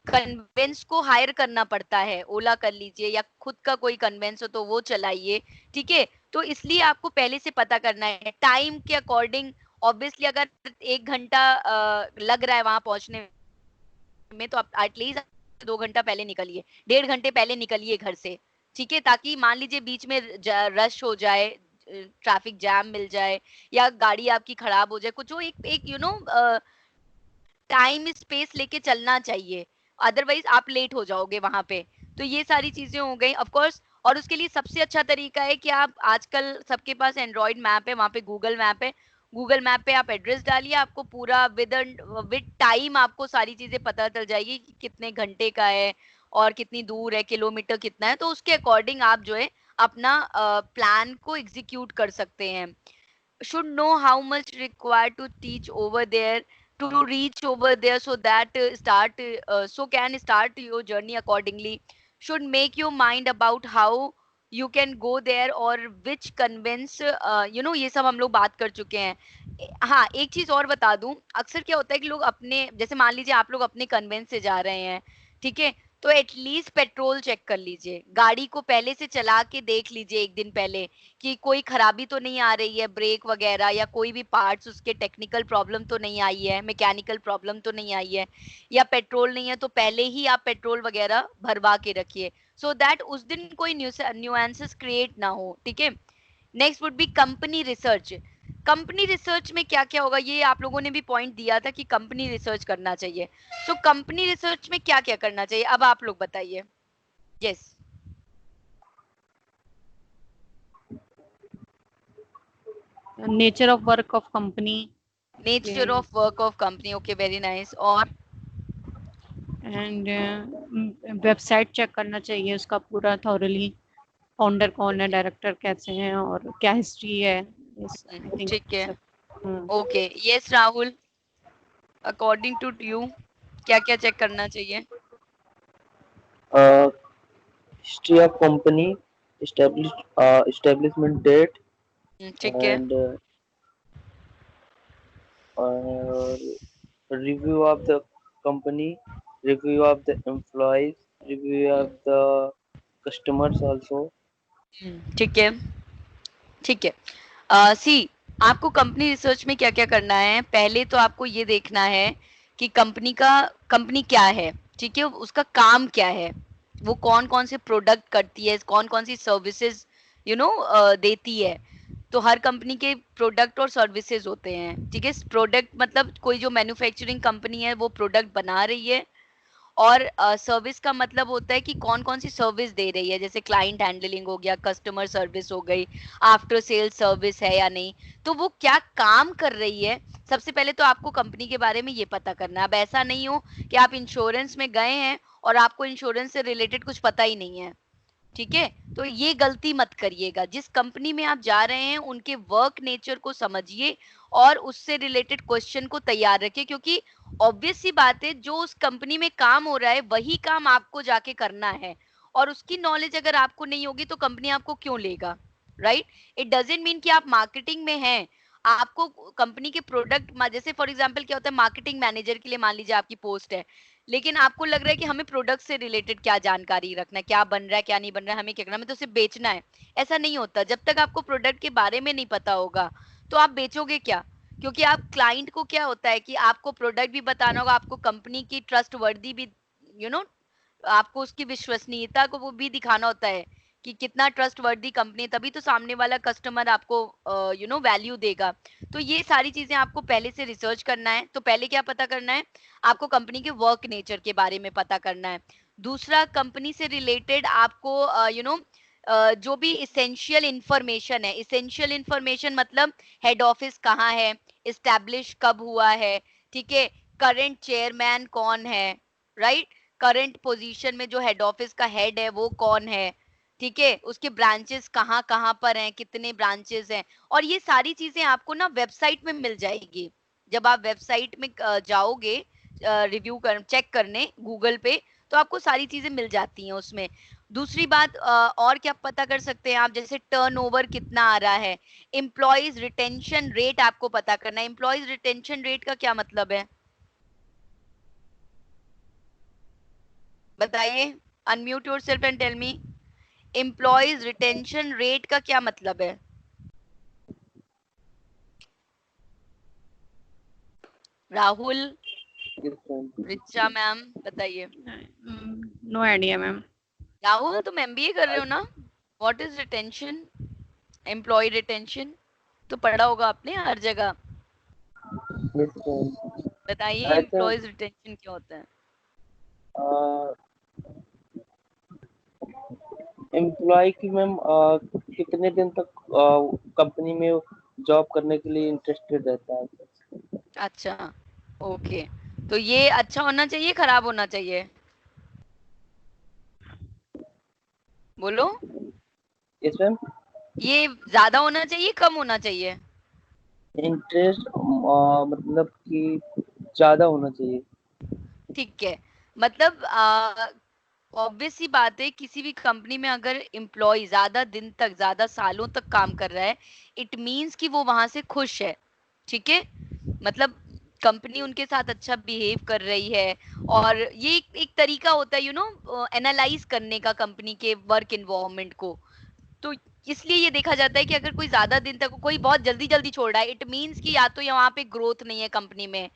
कन्वेंस को हायर करना पड़ता है। ओला कर लीजिए या खुद का कोई कन्वेंस हो तो वो चलाइए, ठीक है। तो इसलिए आपको पहले से पता करना है टाइम के अकॉर्डिंग। ऑब्वियसली अगर 1 घंटा लग रहा है वहां पहुंचने में, तो आप एटलीस्ट 2 घंटा पहले निकलिए, 1.5 घंटे पहले निकलिए घर से, ठीक है, ताकि मान लीजिए बीच में रश हो जाए, ट्रैफिक जैम मिल जाए, या गाड़ी आपकी खराब हो जाए, कुछ हो, एक एक टाइम स्पेस लेके चलना चाहिए, अदरवाइज आप लेट हो जाओगे वहां पे। तो ये सारी चीजें हो गई ऑफ कोर्स। और उसके लिए सबसे अच्छा तरीका है कि आप, आजकल सबके पास एंड्रॉइड मैप है, वहां पे गूगल मैप है, गूगल मैप पे आप एड्रेस डालिए, आपको पूरा विद टाइम आपको सारी चीजें पता चल जाएगी कि कितने घंटे का है और कितनी दूर है, किलोमीटर कितना है, तो उसके अकॉर्डिंग आप जो है अपना प्लान को एग्जीक्यूट कर सकते हैं। should know how much required to teach over there, to reach over there, so that so can start your journey accordingly. Should make your mind about how you can go there or which convince ये सब हम लोग बात कर चुके हैं। हाँ, एक चीज और बता दूं, अक्सर क्या होता है कि लोग अपने, जैसे मान लीजिए आप लोग अपने कन्वेंस से जा रहे हैं, ठीक है, तो एटलीस्ट पेट्रोल चेक कर लीजिए, गाड़ी को पहले से चला के देख लीजिए एक दिन पहले कि कोई खराबी तो नहीं आ रही है, ब्रेक वगैरह या कोई भी पार्ट्स उसके टेक्निकल प्रॉब्लम तो नहीं आई है, मैकेनिकल प्रॉब्लम तो नहीं आई है, या पेट्रोल नहीं है, तो पहले ही आप पेट्रोल वगैरह भरवा के रखिए, सो दैट उस दिन कोई न्यूएंसेस क्रिएट ना हो, ठीक है। Next would B company research. Company research में क्या क्या होगा, ये आप लोगों ने भी पॉइंट दिया था कि कंपनी रिसर्च करना चाहिए। तो कंपनी रिसर्च में क्या क्या करना चाहिए, अब आप लोग बताइए। Yes,
nature of work of company,
nature of work of company, okay, very nice. और
एंड वेबसाइट चेक करना चाहिए उसका पूरा थॉरली, फाउंडर कौन है, डायरेक्टर कैसे हैं और क्या हिस्ट्री है, आई थिंक
ठीक है,
सब।
Okay. Yes Rahul, according to you क्या क्या चेक करना चाहिए?
History of company, establishment date,
ठीक है,
and uh, review of the company, review of the employees, review of the customers also.
ठीक है, ठीक है। सी, आपको कंपनी रिसर्च में क्या क्या करना है? पहले तो आपको ये देखना है कि कंपनी क्या है, ठीक है, उसका काम क्या है, वो कौन कौन से प्रोडक्ट करती है, कौन कौन सी सर्विसेज देती है। तो हर कंपनी के प्रोडक्ट और सर्विसेज होते हैं, ठीक है। प्रोडक्ट मतलब कोई जो मैन्युफैक्चरिंग कंपनी है वो प्रोडक्ट बना रही है, और सर्विस का मतलब होता है कि कौन कौन सी सर्विस दे रही है, जैसे क्लाइंट हैंडलिंग हो गया, कस्टमर सर्विस हो गई, आफ्टर सेल सर्विस है या नहीं, तो वो क्या काम कर रही है। सबसे पहले तो आपको कंपनी के बारे में ये पता करना है। अब ऐसा नहीं हो कि आप इंश्योरेंस में गए हैं और आपको इंश्योरेंस से रिलेटेड कुछ पता ही नहीं है, ठीक है। तो ये गलती मत करिएगा। जिस कंपनी में आप जा रहे हैं उनके वर्क नेचर को समझिए और उससे रिलेटेड क्वेश्चन को तैयार रखिए, क्योंकि ऑब्वियस सी बात है, जो उस कंपनी में काम हो रहा है वही काम आपको जाके करना है, और उसकी नॉलेज अगर आपको नहीं होगी तो कंपनी आपको क्यों लेगा, राइट। इट डजेंट मीन कि आप मार्केटिंग में हैं, आपको कंपनी के प्रोडक्ट, जैसे फॉर एग्जांपल क्या होता है, मार्केटिंग मैनेजर के लिए मान लीजिए आपकी पोस्ट है, लेकिन आपको लग रहा है कि हमें प्रोडक्ट से रिलेटेड क्या जानकारी रखना है, क्या बन रहा है क्या नहीं बन रहा है, हमें क्या करना है, हमें तो सिर्फ बेचना है। ऐसा नहीं होता। जब तक आपको प्रोडक्ट के बारे में नहीं पता होगा तो आप बेचोगे क्या? क्योंकि आप क्लाइंट को क्या होता है कि आपको प्रोडक्ट भी बताना होगा, आपको कंपनी की ट्रस्ट वर्दी भी, यू नो आपको उसकी विश्वसनीयता को वो भी दिखाना होता है कि कितना ट्रस्ट वर्दी कंपनी है, तभी तो सामने वाला कस्टमर आपको वैल्यू देगा। तो ये सारी चीजें आपको पहले से रिसर्च करना है। तो पहले क्या पता करना है? आपको कंपनी के वर्क नेचर के बारे में पता करना है। दूसरा, कंपनी से रिलेटेड आपको जो भी इसेंशियल इंफॉर्मेशन है, इसेंशियल इंफॉर्मेशन मतलब हेड ऑफिस कहाँ है, इस्टेब्लिश कब हुआ है, ठीक है, करंट चेयरमैन कौन है, राइट, करंट पोजीशन में जो हेड ऑफिस का हेड है वो कौन है, ठीक है, उसके ब्रांचेस कहाँ कहाँ पर हैं, कितने ब्रांचेस हैं, और ये सारी चीजें आपको ना वेबसाइट में मिल जाएगी। जब आप वेबसाइट में जाओगे रिव्यू कर चेक करने गूगल पे, तो आपको सारी चीजें मिल जाती हैं उसमें। दूसरी बात, और क्या पता कर सकते हैं आप, जैसे टर्नओवर कितना आ रहा है, एम्प्लॉयज रिटेंशन रेट आपको पता करना है। एम्प्लॉयज रिटेंशन रेट का क्या मतलब है, बताइए, unmute yourself and tell me. Employees retention rate का क्या मतलब है? राहुल, रिचा मैम, बताइए।
No idea ma'am.
राहुल, तुम एमबीए कर रहे हो ना? What is retention, employee retention? तो पढ़ा होगा आपने हर जगह।
Yes,
बताइए
I think
एम्प्लॉयज रिटेंशन क्या होता है?
uh, एम्प्लॉय की मैम कितने दिन तक कंपनी में जॉब करने के लिए इंटरेस्टेड रहता है।
अच्छा, ओके। तो ये अच्छा होना चाहिए, खराब होना चाहिए, बोलो।
Yes ma'am.
ये ज्यादा होना चाहिए, कम होना चाहिए?
इंटरेस्ट मतलब कि ज्यादा होना चाहिए।
ठीक है, मतलब ऑब्वियस सी बात है, किसी भी कंपनी में अगर एम्प्लॉय ज्यादा दिन तक, ज्यादा सालों तक काम कर रहा है, इट मीन्स कि वो वहां से खुश है, ठीक है। मतलब कंपनी उनके साथ अच्छा बिहेव कर रही है, और ये एक तरीका होता है एनालाइज करने का कंपनी के वर्क इन्वायरमेंट को। तो इसलिए ये देखा जाता है कि अगर कोई ज्यादा दिन तक, कोई बहुत जल्दी जल्दी छोड़ रहा है, इट मीन्स कि या तो यहाँ पे ग्रोथ नहीं है कंपनी में,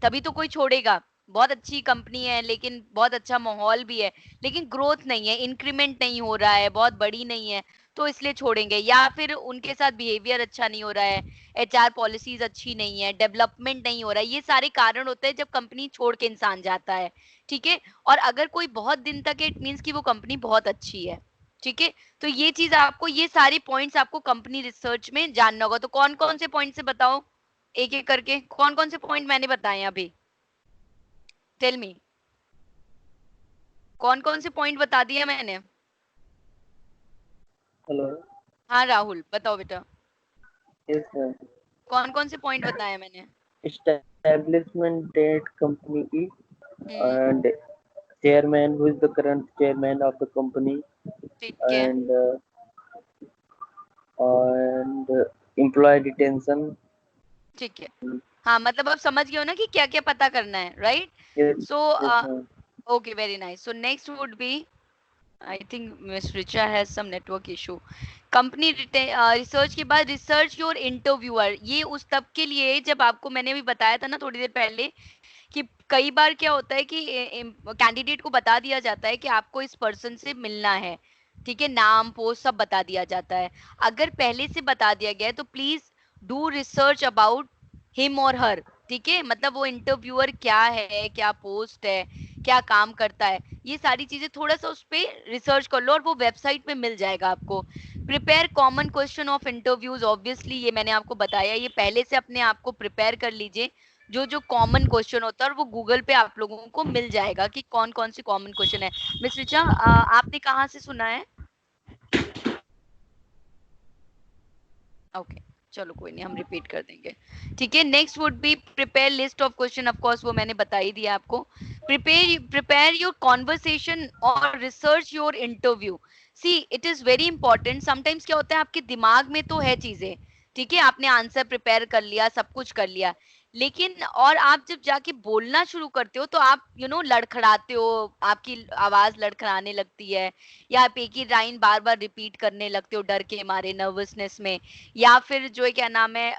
तभी तो कोई छोड़ेगा। बहुत अच्छी कंपनी है, लेकिन बहुत अच्छा माहौल भी है, लेकिन ग्रोथ नहीं है, इंक्रीमेंट नहीं हो रहा है, बहुत बड़ी नहीं है, तो इसलिए छोड़ेंगे। या फिर उनके साथ बिहेवियर अच्छा नहीं हो रहा है, एचआर पॉलिसीज अच्छी नहीं है, डेवलपमेंट नहीं हो रहा है, ये सारे कारण होते हैं जब कंपनी छोड़ के इंसान जाता है, ठीक है। और अगर कोई बहुत दिन तक है, इट मीन्स कि वो कंपनी बहुत अच्छी है, ठीक है। तो ये चीज आपको, ये सारे पॉइंट्स आपको कंपनी रिसर्च में जानना होगा। तो कौन कौन से पॉइंट से बताओ, एक एक करके, कौन कौन से पॉइंट मैंने बताए अभी, टेल मी। कौन कौन से पॉइंट बता दिया मैंने?
हेलो।
हाँ राहुल बताओ बेटा,
यस सर।
कौन कौन से पॉइंट बताया मैंने?
Establishment date company is,
hmm,
and chairman who is the current chairman of the company,
ठीक है,
and employee detention.
ठीक है। हाँ मतलब आप समझ गए हो ना कि क्या क्या पता करना है, right?
Yes,
so
yes ma'am.
okay, very nice. So next would be, I think Miss Richa has some network issue. Company research के बाद रिसर्च योर इंटरव्यूअर, ये उस तब के लिए जब आपको मैंने अभी बताया था ना थोड़ी देर पहले कि कई बार क्या होता है कि कैंडिडेट को बता दिया जाता है कि आपको इस पर्सन से मिलना है, ठीक है, नाम पोस्ट सब बता दिया जाता है। अगर पहले से बता दिया गया है तो please do research about him और हर, ठीक है, मतलब वो इंटरव्यूअर क्या है, क्या पोस्ट है, क्या काम करता है, ये सारी चीजें थोड़ा सा उस पर रिसर्च कर लो और वो वेबसाइट पे मिल जाएगा आपको। Prepare common question of interviews, obviously ये मैंने आपको बताया, ये पहले से अपने आप को प्रिपेयर कर लीजिए। जो जो कॉमन क्वेश्चन होता है और वो गूगल पे आप लोगों को मिल जाएगा कि कौन कौन से कॉमन क्वेश्चन है। मिस रिचा आपने कहाँ से सुना है? ओके, चलो कोई नहीं, हम रिपीट कर देंगे, ठीक है। Next would be prepare list of question, of course वो मैंने बता ही दिया आपको। प्रिपेयर योर कॉन्वर्सेशन और research your interview. C it is very important, sometimes क्या होता है आपके दिमाग में तो है चीजें, ठीक है, आपने आंसर प्रिपेयर कर लिया, सब कुछ कर लिया, लेकिन और आप जब जाके बोलना शुरू करते हो तो आप लड़खड़ाते हो, आपकी आवाज लड़खड़ाने लगती है, या आप एक ही लाइन बार बार रिपीट करने लगते हो डर के मारे, नर्वसनेस में, या फिर जो है क्या नाम है,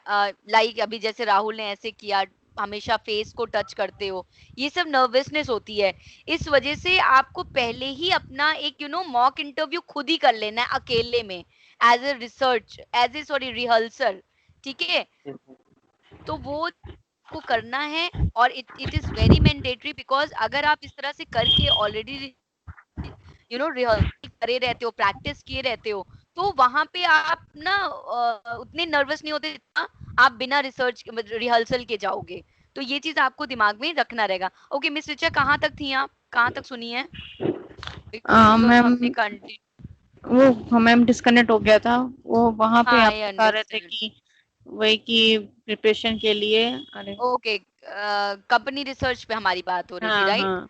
लाइक अभी जैसे राहुल ने ऐसे किया, हमेशा फेस को टच करते हो, ये सब नर्वसनेस होती है। इस वजह से आपको पहले ही अपना एक मॉक इंटरव्यू खुद ही कर लेना है अकेले में, as a research, as a sorry rehearsal, ठीक है।
Yes, ma'am.
तो वो को करना है, और it is very mandatory, because अगर आप इस तरह से करके ऑलरेडी रिहर्सल करे रहते हो, प्रैक्टिस किए रहते हो, तो वहां पे आप ना उतने नर्वस नहीं होते जितना आप बिना रिसर्च रिहर्सल के जाओगे। तो ये चीज आपको दिमाग में रखना रहेगा। ओके मिस रिचा, कहाँ तक थी आप, कहाँ तक सुनी है? बिकॉज
मैम
हमने कंटिन्यू,
वो मैम डिस्कनेक्ट हो गया था, वो वहां
हाँ
पे आप
आई
बता रहे थे
अंडरस्टैंड।
कि वही की प्रिपरेशन के लिए। अरे
ओके, कंपनी रिसर्च पे हमारी बात हो रही थी,
हाँ
राइट?
हाँ।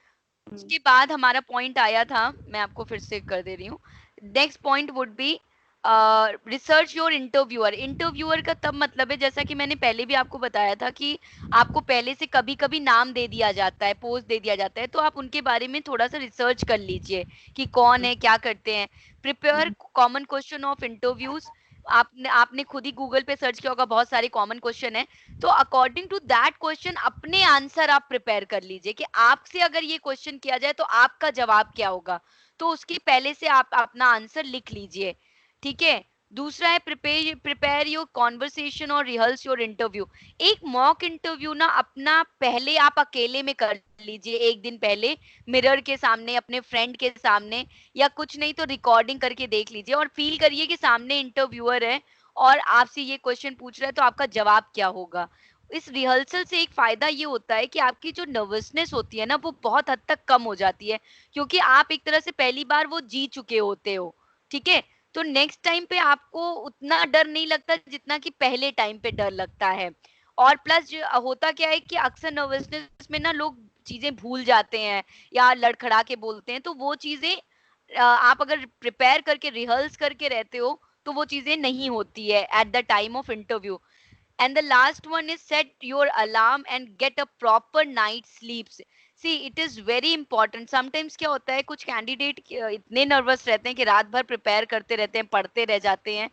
उसके बाद हमारा पॉइंट आया था, मैं आपको फिर से कर दे रही हूँ। Next point would be research your interviewer. Interviewer का तब मतलब है, जैसा कि मैंने पहले भी आपको बताया था, कि आपको पहले से कभी कभी नाम दे दिया जाता है, पोस्ट दे दिया जाता है, तो आप उनके बारे में थोड़ा सा रिसर्च कर लीजिए कि कौन है, क्या करते हैं। Prepare common question of interviews, आपने आपने खुद ही गूगल पे सर्च किया होगा, बहुत सारे कॉमन क्वेश्चन है, तो अकॉर्डिंग टू दैट क्वेश्चन अपने आंसर आप प्रिपेयर कर लीजिए कि आपसे अगर ये क्वेश्चन किया जाए तो आपका जवाब क्या होगा, तो उसके पहले से आप अपना आंसर लिख लीजिए, ठीक है। दूसरा है प्रिपेयर प्रिपेयर योर कॉन्वर्सेशन और रिहर्स योर इंटरव्यू। एक मॉक इंटरव्यू ना अपना पहले आप अकेले में कर लीजिए, एक दिन पहले मिरर के सामने, अपने फ्रेंड के सामने, या कुछ नहीं तो रिकॉर्डिंग करके देख लीजिए और फील करिए कि सामने इंटरव्यूअर है और आपसे ये क्वेश्चन पूछ रहा है तो आपका जवाब क्या होगा। इस रिहर्सल से एक फायदा ये होता है कि आपकी जो नर्वसनेस होती है ना वो बहुत हद तक कम हो जाती है, क्योंकि आप एक तरह से पहली बार वो जी चुके होते हो, ठीक है। तो नेक्स्ट टाइम पे आपको उतना डर नहीं लगता जितना कि पहले टाइम पे डर लगता है। और प्लस होता क्या है कि अक्सर नर्वसनेस में ना लोग चीजें भूल जाते हैं या लड़खड़ा के बोलते हैं, तो वो चीजें आप अगर प्रिपेयर करके रिहर्स करके रहते हो तो वो चीजें नहीं होती है at the time of interview. And the last one is set your alarm and get a proper night sleeps. See it is very important, sometimes क्या होता है कुछ कैंडिडेट इतने नर्वस रहते हैं कि रात भर प्रिपेयर करते रहते हैं, पढ़ते रह जाते हैं,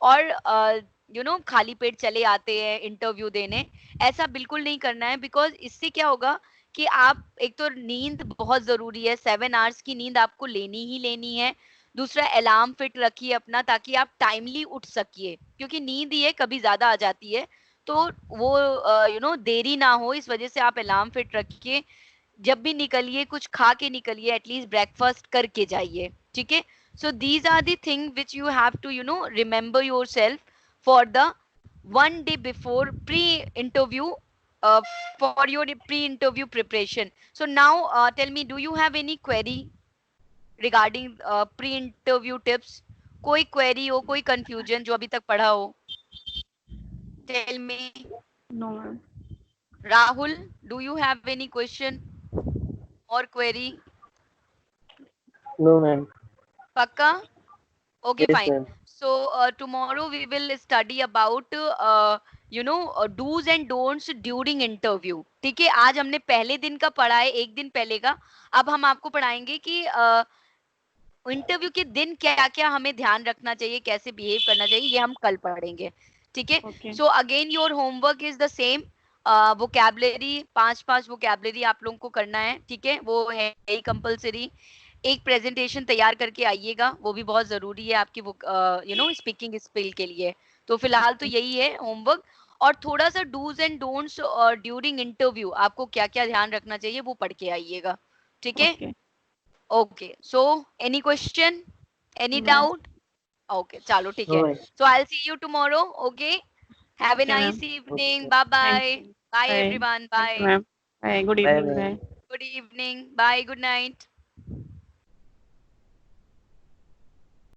और खाली पेट चले आते हैं इंटरव्यू देने। ऐसा बिल्कुल नहीं करना है, बिकॉज इससे क्या होगा कि आप, एक तो नींद बहुत जरूरी है, 7 आवर्स की नींद आपको लेनी ही लेनी है। दूसरा अलार्म फिट रखिए अपना, ताकि आप टाइमली उठ सकिए, क्योंकि नींद ही है कभी ज्यादा आ जाती है, तो वो देरी ना हो, इस वजह से आप अलार्म फिट रखिए। जब भी निकलिए कुछ खा के निकलिए, एटलीस्ट ब्रेकफास्ट करके जाइए, ठीक है। So these are the thing which you have to remember yourself for the 1 day before pre-interview, for your pre-interview preparation. So now tell me, do you have any query? Regarding pre interview tips? कोई query हो, कोई confusion जो अभी तक पढ़ा हो? Tell me.
No, ma'am.
Rahul, do you have any question or query?
No, ma'am.
Pakka? Okay,
Yes,
fine.
ma'am.
So tomorrow we will study about do's and don'ts during interview. ठीक है, आज हमने पहले दिन का पढ़ा है, एक दिन पहले का. अब हम आपको पढ़ाएंगे कि इंटरव्यू के दिन क्या क्या हमें ध्यान रखना चाहिए, कैसे बिहेव करना चाहिए, ये हम कल पढ़ेंगे. ठीक है.
Okay.
So again your homework is the same. Vocabulary 5 vocabulary आप लोगों को करना है. ठीक है, वो है ही कंपलसरी. एक प्रेजेंटेशन तैयार करके आइएगा, वो भी बहुत जरूरी है आपकी स्पीकिंग स्किल के लिए. तो फिलहाल तो यही है होमवर्क. और थोड़ा सा dos and don'ts during interview आपको क्या क्या ध्यान रखना चाहिए वो पढ़ के आइएगा. ठीक है.
Okay.
Okay. So, any question? Any
No.
doubt? Okay. चलो ठीक
No,
है.
ma'am.
So I'll see you tomorrow. Okay. Have a
Okay,
nice
ma'am.
evening.
Okay.
Bye
Thank
bye.
you.
Bye
Bye.
everyone.
Thank you,
Bye.
ma'am. Bye. Good
Bye,
evening.
ma'am.
Bye.
Good evening. Bye. Good night.